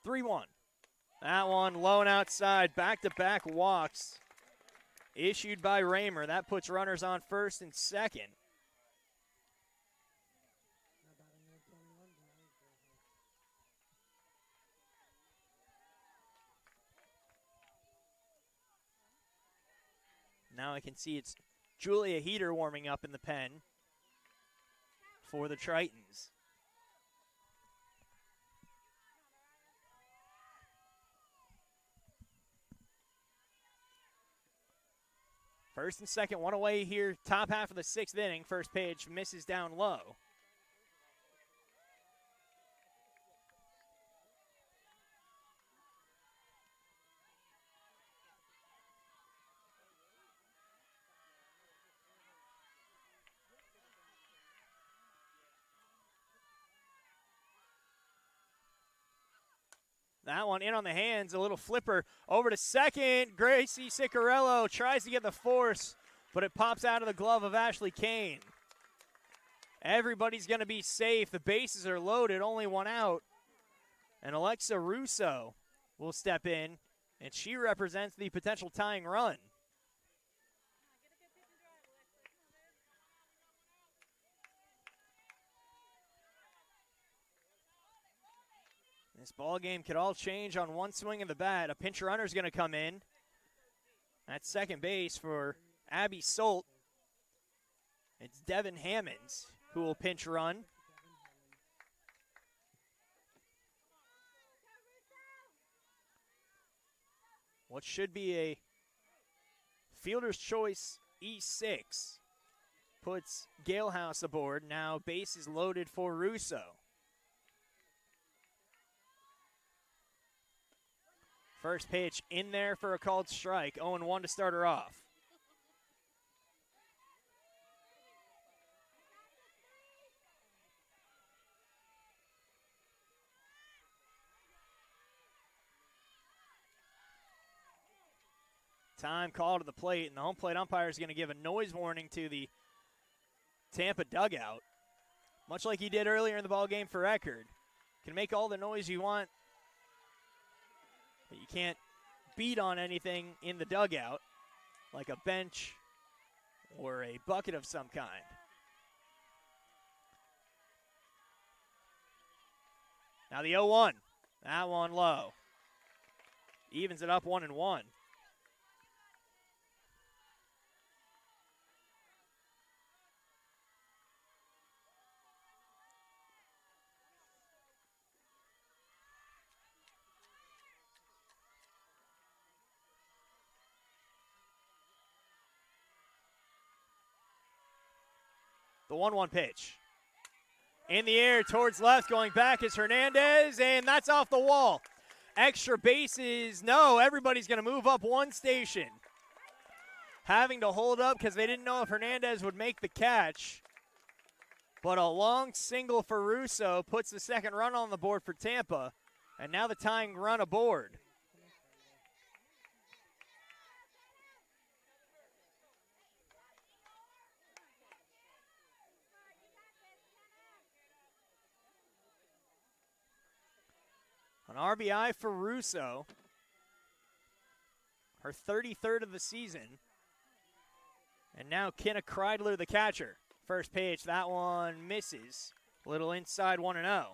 .3-1. That one low and outside. Back-to-back walks issued by Raymer. That puts runners on first and second. Now I can see it's Julia Heater warming up in the pen for the Tritons. First and second, one away here, top half of the sixth inning. First pitch misses down low. That one in on the hands, a little flipper over to second. Gracie Ciccarello tries to get the force, but it pops out of the glove of Ashley Kane. Everybody's going to be safe. The bases are loaded, only one out. And Alexa Russo will step in, and she represents the potential tying run. This ball game could all change on one swing of the bat. A pinch runner is going to come in at second base for Abby Solt. It's Devin Hammonds who will pinch run. What should be a fielder's choice E6 puts Galehouse aboard. Now base is loaded for Russo. First pitch in there for a called strike. 0-1 to start her off. Time call to the plate, and the home plate umpire is going to give a noise warning to the Tampa dugout, much like he did earlier in the ballgame for Eckerd. Can make all the noise you want, but you can't beat on anything in the dugout, like a bench or a bucket of some kind. Now the 0-1. That one low. Evens it up 1-1. The 1-1 pitch. In the air towards left, going back is Hernandez, and that's off the wall. Extra bases. No, everybody's going to move up one station. Having to hold up because they didn't know if Hernandez would make the catch. But a long single for Russo puts the second run on the board for Tampa, and now the tying run aboard. An RBI for Russo. Her 33rd of the season. And now Kenna Kreidler, the catcher. First pitch, that one misses. A little inside 1-0.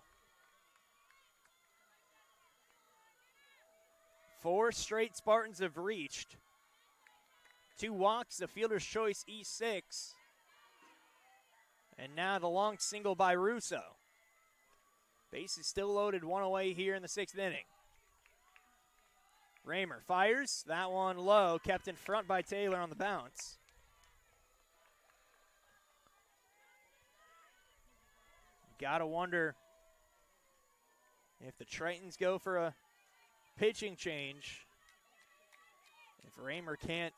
4 straight Spartans have reached. 2 walks, a fielder's choice E6. And now the long single by Russo. Base is still loaded, 1 away here in the 6th inning. Raymer fires, that one low, kept in front by Taylor on the bounce. Gotta wonder if the Tritons go for a pitching change. If Raymer can't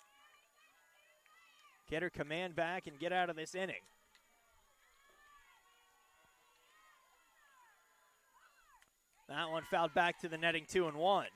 get her command back and get out of this inning. That one fouled back to the netting, 2-1.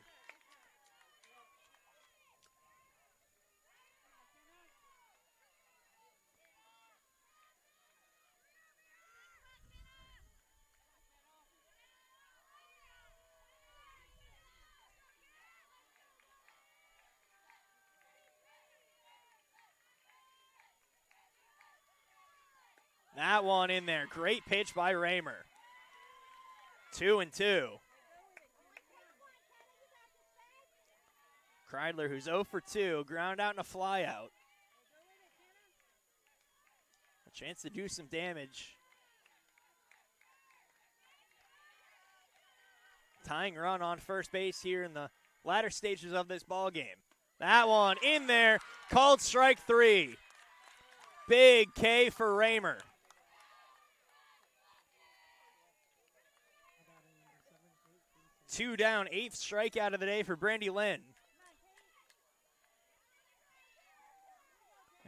That one in there. Great pitch by Raymer. 2-2. Kreidler, who's 0 for 2, ground out and a fly out. A chance to do some damage. Tying run on first base here in the latter stages of this ball game. That one in there. Called strike 3. Big K for Raymer. Two down, 8th strikeout of the day for Brandy Lynn.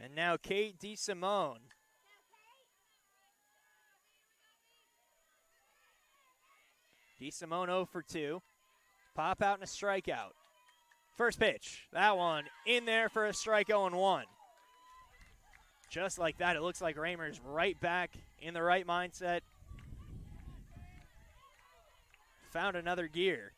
And now Kate DeSimone. DeSimone 0 for 2. Pop out and a strikeout. First pitch, that one in there for a strike, 0-1. Just like that, it looks like Raymer's right back in the right mindset. Found another gear.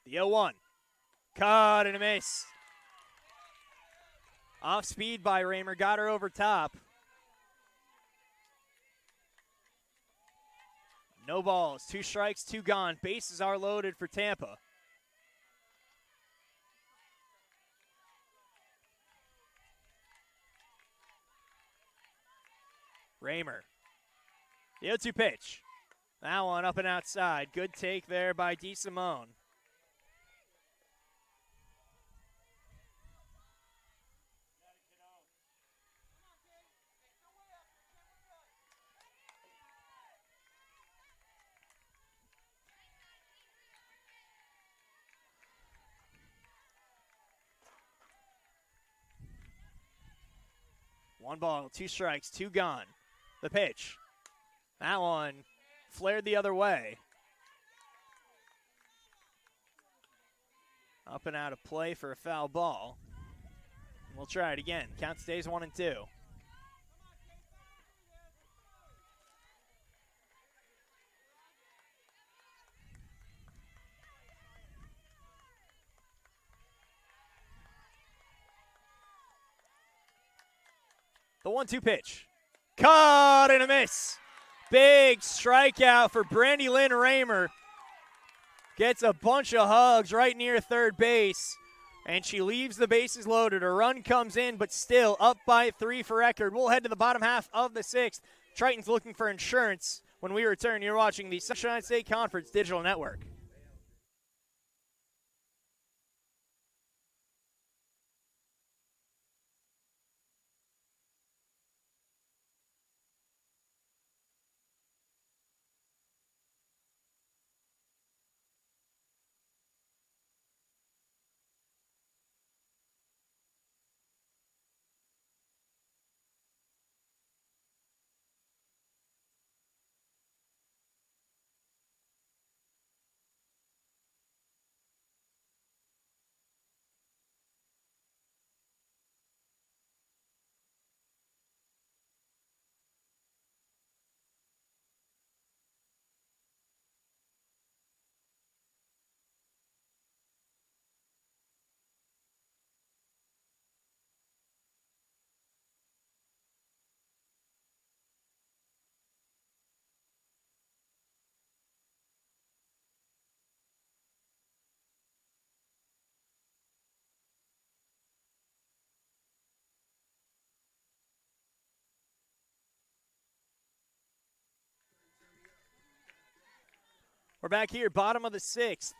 The 0-1. Caught and a miss. Off speed by Raymer, got her over top. No balls, 2 strikes, 2 gone. Bases are loaded for Tampa. Raymer. The 0-2 pitch. That one up and outside. Good take there by DeSimone. One ball, 2 strikes, 2 gone. The pitch. That one flared the other way. Up and out of play for a foul ball. We'll try it again. Count stays 1-2. The 1-2 pitch. Caught and a miss. Big strikeout for Brandy Lynn Raymer. Gets a bunch of hugs right near third base. And she leaves the bases loaded. A run comes in, but still up by 3 for Eckerd. We'll head to the bottom half of the 6th. Tritons looking for insurance. When we return, you're watching the Sunshine State Conference Digital Network. We're back here, bottom of the 6th.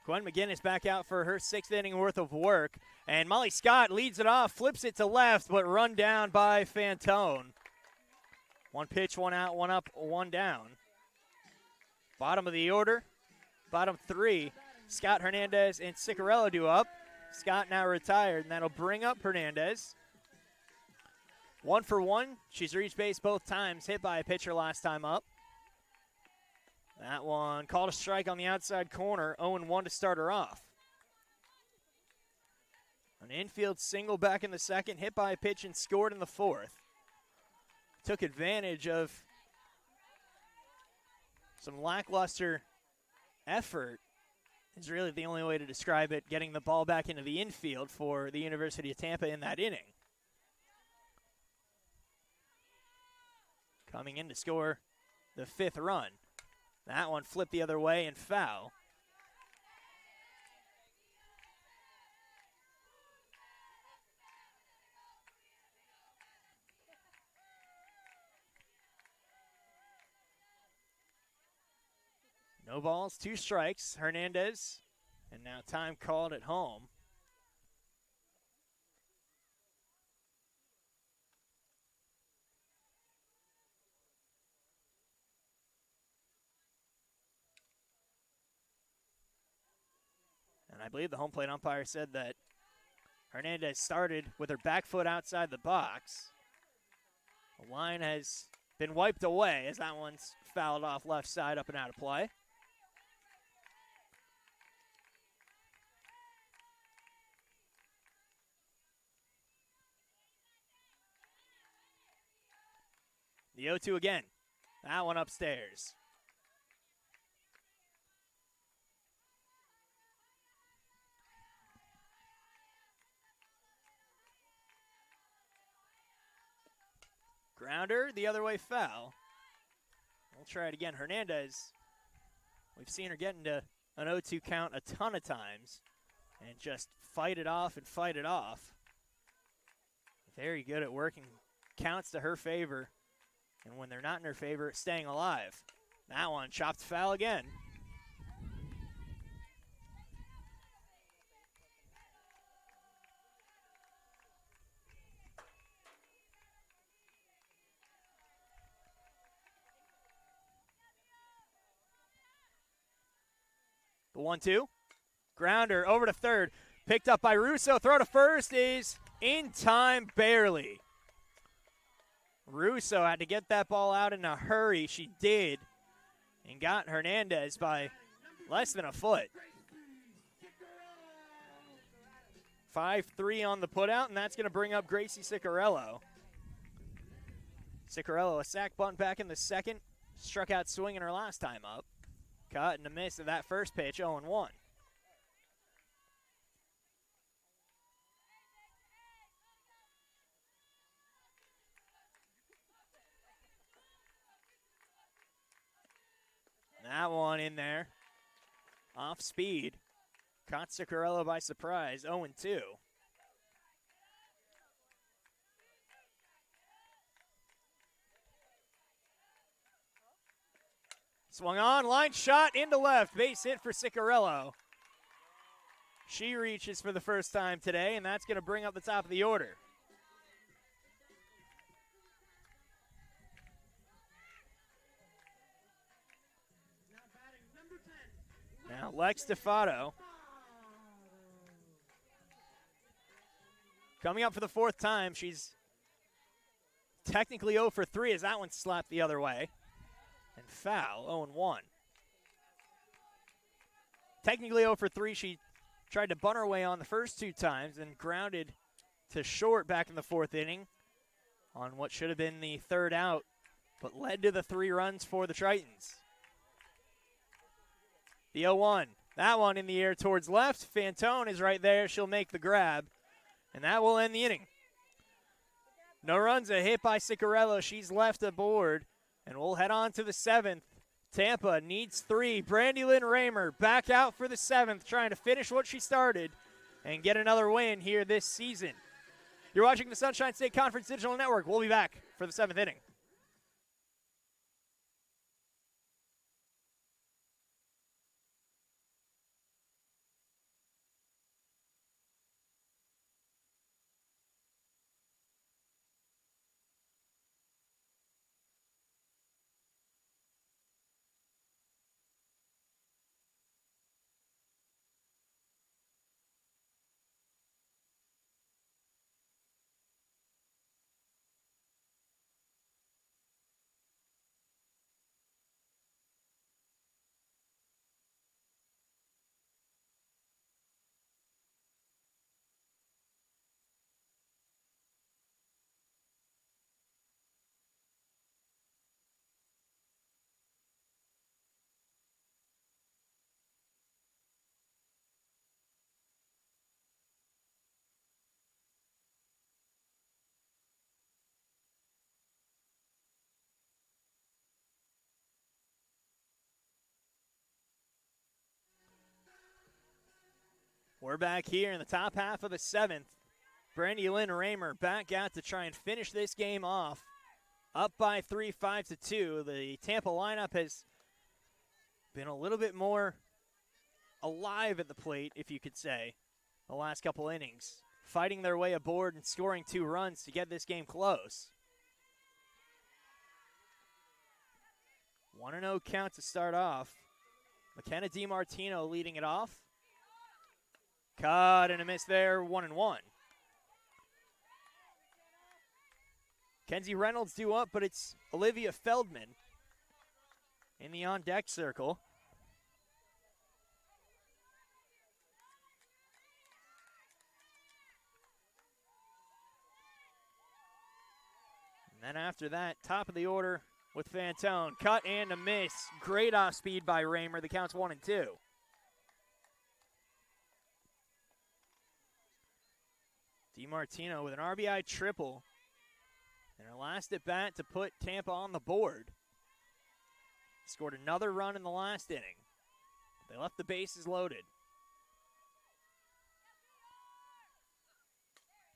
Gwen McGinnis back out for her 6th inning worth of work. And Molly Scott leads it off, flips it to left, but run down by Fantone. 1 pitch, 1 out, 1 up, 1 down. Bottom of the order, bottom 3. Scott, Hernandez, and Ciccarello due up. Scott now retired, and that'll bring up Hernandez. 1 for 1. She's reached base both times, hit by a pitcher last time up. That one called a strike on the outside corner, 0-1 to start her off. An infield single back in the 2nd, hit by a pitch and scored in the 4th. Took advantage of some lackluster effort is really the only way to describe it, getting the ball back into the infield for the University of Tampa in that inning. Coming in to score the 5th run. That one flipped the other way and foul. No balls, 2 strikes. Hernandez, and now time called at home. And I believe the home plate umpire said that Hernandez started with her back foot outside the box. The line has been wiped away as that one's fouled off left side, up and out of play. The 0-2 again. That one upstairs. Grounder, the other way foul. We'll try it again. Hernandez, we've seen her get into an 0-2 count a ton of times and just fight it off and fight it off. Very good at working counts to her favor. And when they're not in her favor, staying alive. That one chopped foul again. The 1-2. Grounder over to third. Picked up by Russo. Throw to first is in time barely. Russo had to get that ball out in a hurry. She did. And got Hernandez by less than a foot. 5-3 on the putout, and that's going to bring up Gracie Ciccarello. Ciccarello, a sack bunt back in the 2nd. Struck out swinging her last time up. Cut and a miss of that first pitch, 0-1. That one in there. Off speed. Caught Ciccarello by surprise, 0-2. Swung on, line shot into left. Base hit for Ciccarello. She reaches for the first time today, and that's going to bring up the top of the order. Now Lex DeFato. Coming up for the 4th time. She's technically 0 for 3 as that one slapped the other way. And foul, 0-1. Technically 0 for 3. She tried to bunt her way on the first 2 times and grounded to short back in the 4th inning on what should have been the 3rd out, but led to the 3 runs for the Tritons. The 0-1. That one in the air towards left. Fantone is right there. She'll make the grab, and that will end the inning. No runs, a hit by Ciccarello. She's left aboard, and we'll head on to the 7th. Tampa needs 3. Brandylyn Raymer back out for the 7th, trying to finish what she started and get another win here this season. You're watching the Sunshine State Conference Digital Network. We'll be back for the 7th inning. We're back here in the top half of the 7th. Brandy Lynn Raymer back out to try and finish this game off. Up by 3, 5-2. The Tampa lineup has been a little bit more alive at the plate, if you could say, the last couple innings. Fighting their way aboard and scoring 2 runs to get this game close. 1-0 count to start off. McKenna DiMartino leading it off. Caught and a miss there, 1-1. Kenzie Reynolds due up, but it's Olivia Feldman in the on-deck circle. And then after that, top of the order with Fantone. Cut and a miss. Great off speed by Raymer. The count's 1-2. DiMartino with an RBI triple. And her last at bat to put Tampa on the board. Scored another run in the last inning. They left the bases loaded.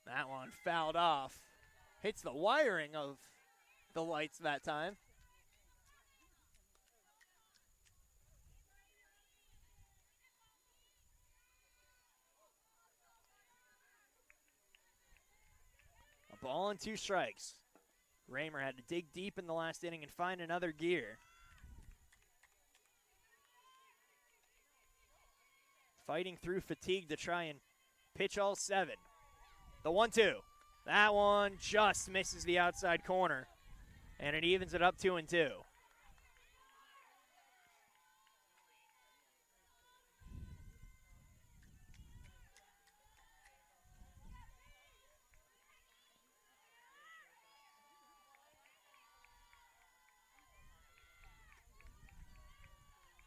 That one fouled off. Hits the wiring of the lights that time. A ball and 2 strikes. Raymer had to dig deep in the last inning and find another gear. Fighting through fatigue to try and pitch all 7. The 1-2. That one just misses the outside corner, and it evens it up 2-2.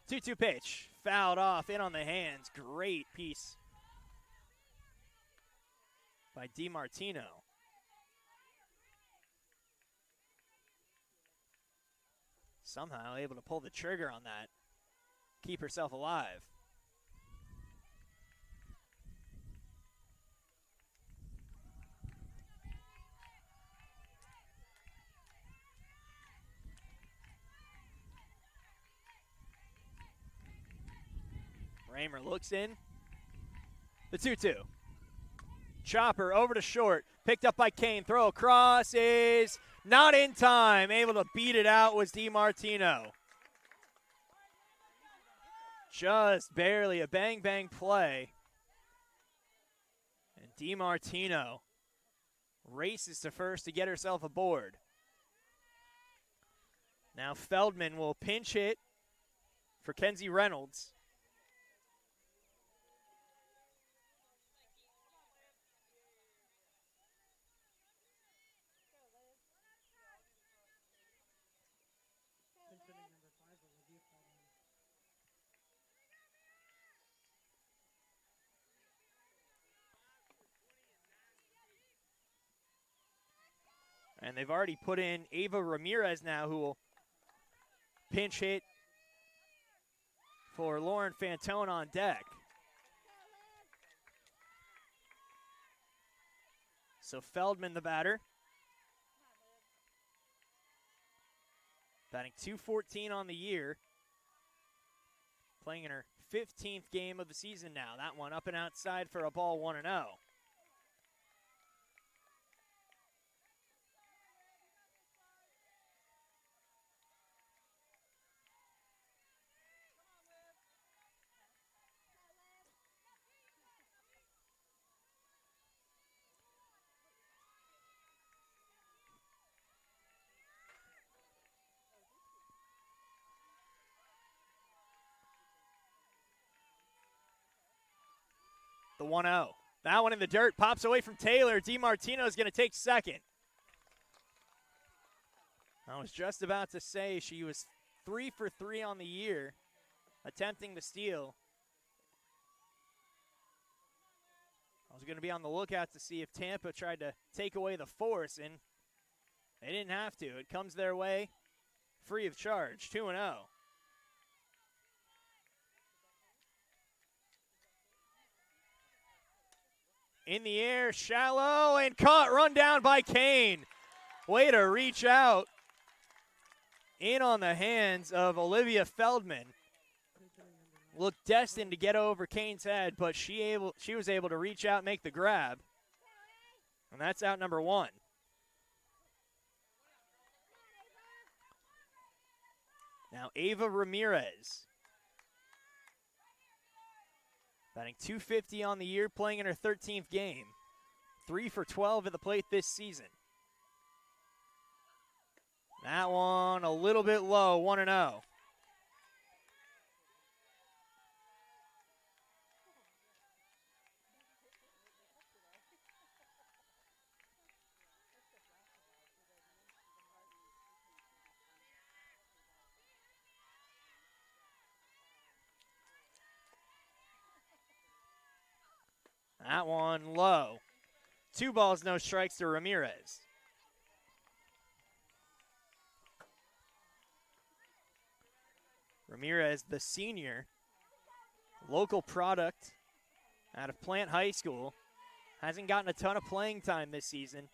Two-two pitch, fouled off, in on the hands. Great piece by DiMartino. Somehow able to pull the trigger on that, keep herself alive. Raymer looks in. The 2-2. Chopper over to short. Picked up by Kane. Throw across is not in time. Able to beat it out was DiMartino. Just barely a bang-bang play. And DiMartino races to first to get herself aboard. Now Feldman will pinch hit for Kenzie Reynolds. And they've already put in Ava Ramirez now, who will pinch hit for Lauren Fantone on deck. So Feldman, the batter. Batting .214 on the year. Playing in her 15th game of the season now. That one up and outside for a ball, 1-0. The 1-0. That one in the dirt. Pops away from Taylor. DiMartino is going to take second. I was just about to say she was 3 for 3 on the year, attempting to steal. I was going to be on the lookout to see if Tampa tried to take away the force, and they didn't have to. It comes their way free of charge. 2-0. in the air, shallow, and caught, run down by Kane. Way to reach out. In on the hands of Olivia Feldman. Looked destined to get over Kane's head, but she was able to reach out and make the grab. And that's out number 1. Now Ava Ramirez. Batting .250 on the year, playing in her 13th game. 3 for 12 at the plate this season. That one a little bit low, 1-0. That one low. 2 balls, no strikes to Ramirez. Ramirez, the senior, local product out of Plant High School, hasn't gotten a ton of playing time this season.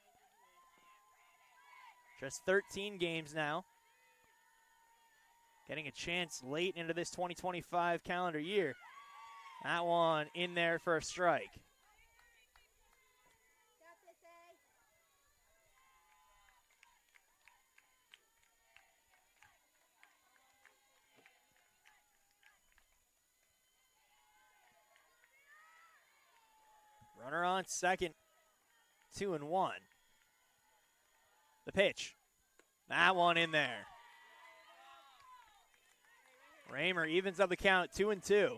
Just 13 games now. Getting a chance late into this 2025 calendar year. That one in there for a strike. Runner on second, 2-1. The pitch. That one in there. Raymer evens up the count, 2-2.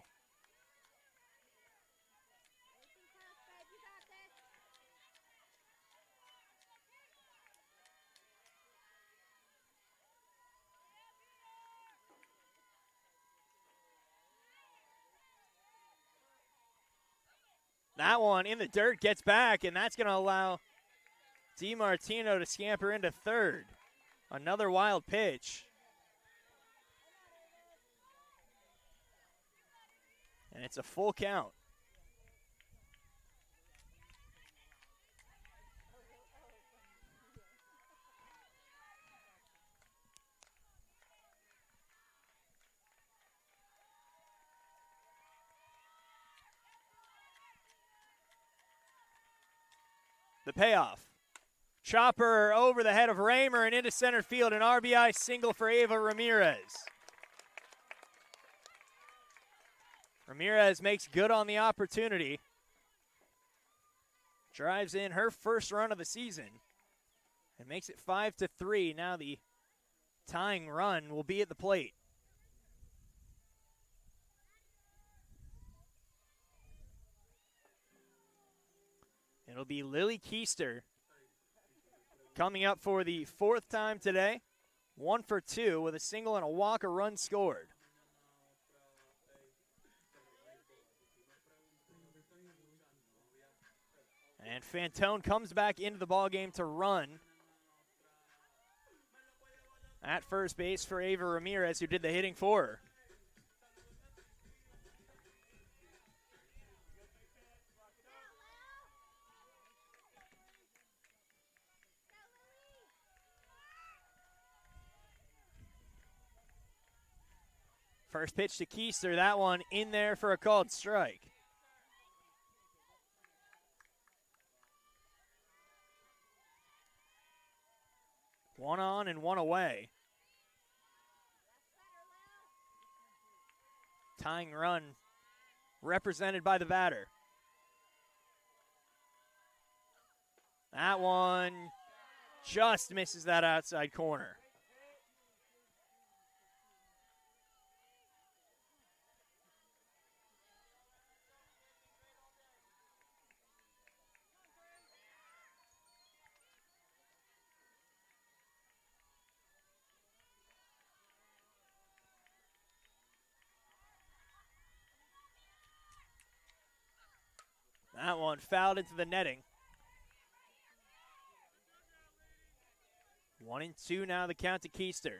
That one in the dirt, gets back, and that's going to allow DiMartino to scamper into third. Another wild pitch. And it's a full count. The payoff. Chopper over the head of Raymer and into center field. An RBI single for Ava Ramirez. Ramirez makes good on the opportunity. Drives in her first run of the season and makes it 5-3. Now the tying run will be at the plate. It'll be Lily Keister coming up for the 4th time today. 1 for 2 with a single and a walk, a run scored. And Fantone comes back into the ballgame to run at first base for Ava Ramirez, who did the hitting for her. First pitch to Keister, that one in there for a called strike. One on and one away. Tying run represented by the batter. That one just misses that outside corner. That one fouled into the netting. 1-2 now the count to Keister.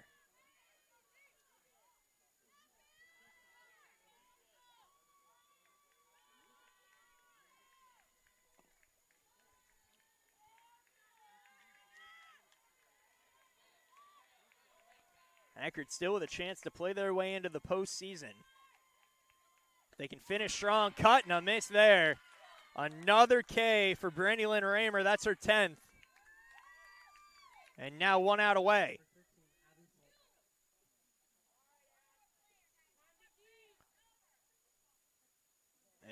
Eckerd still with a chance to play their way into the postseason. They can finish strong. Cut and a miss there. Another K for Brandylyn Raymer. That's her 10th. And now 1 out away.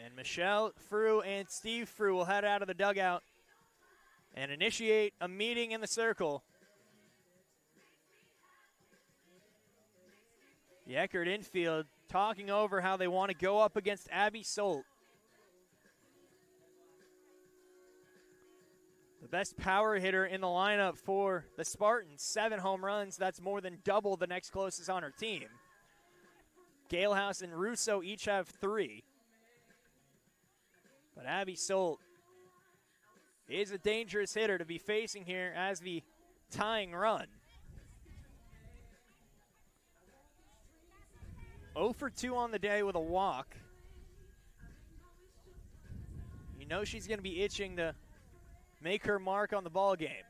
And Michelle Frew and Steve Frew will head out of the dugout and initiate a meeting in the circle. The Eckerd infield talking over how they want to go up against Abby Solt. The best power hitter in the lineup for the Spartans. 7 home runs. That's more than double the next closest on her team. Galehouse and Russo each have 3. But Abby Solt is a dangerous hitter to be facing here as the tying run. 0 for 2 on the day with a walk. You know she's going to be itching to make her mark on the ball game.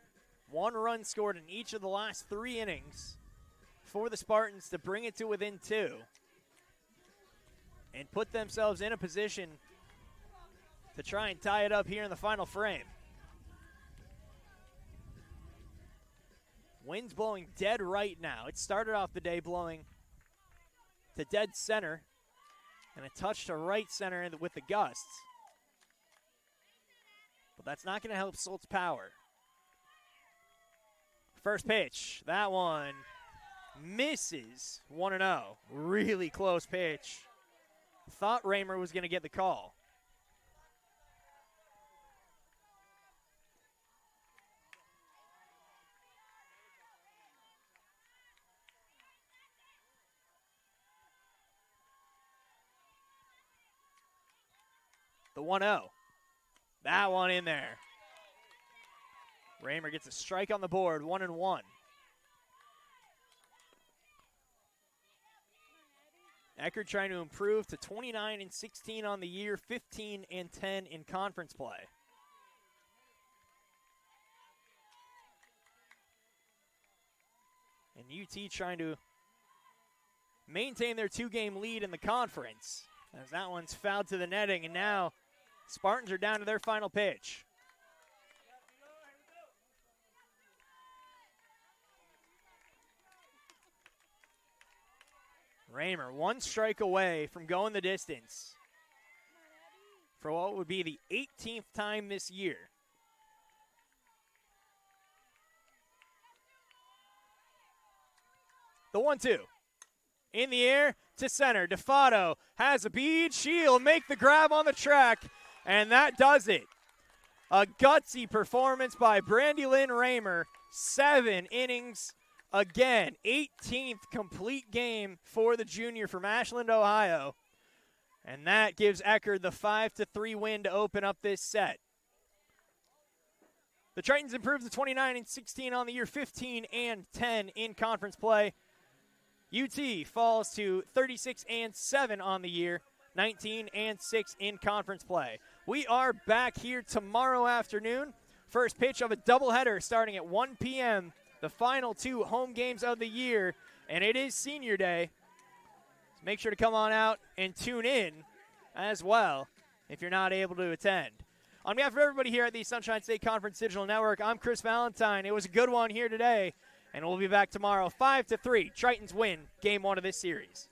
1 run scored in each of the last 3 innings for the Spartans to bring it to within 2 and put themselves in a position to try and tie it up here in the final frame. Wind's blowing dead right now. It started off the day blowing to dead center, and it touched to right center with the gusts. But that's not going to help Solt's power. First pitch, that one misses. 1-0. Really close pitch. Thought Raymer was going to get the call. The 1-0. That one in there. Raymer gets a strike on the board, 1-1. Eckerd trying to improve to 29-16 on the year, 15-10 in conference play. And UT trying to maintain their 2-game lead in the conference, as that one's fouled to the netting, and now Spartans are down to their final pitch. Raymer, 1 strike away from going the distance for what would be the 18th time this year. The 1-2. In the air to center. DeFato has a bead. She'll make the grab on the track, and that does it. A gutsy performance by Brandylyn Raymer. 7 innings. Again, 18th complete game for the junior from Ashland, Ohio. And that gives Eckerd the 5-3 win to open up this set. The Tritons improved to 29-16 on the year, 15-10 in conference play. UT falls to 36-7 on the year, 19-6 in conference play. We are back here tomorrow afternoon. First pitch of a doubleheader starting at 1 p.m. The final 2 home games of the year, and it is senior day. So make sure to come on out and tune in as well if you're not able to attend. On behalf of everybody here at the Sunshine State Conference Digital Network, I'm Chris Valentine. It was a good one here today, and we'll be back tomorrow 5-3. Tritons win Game 1 of this series.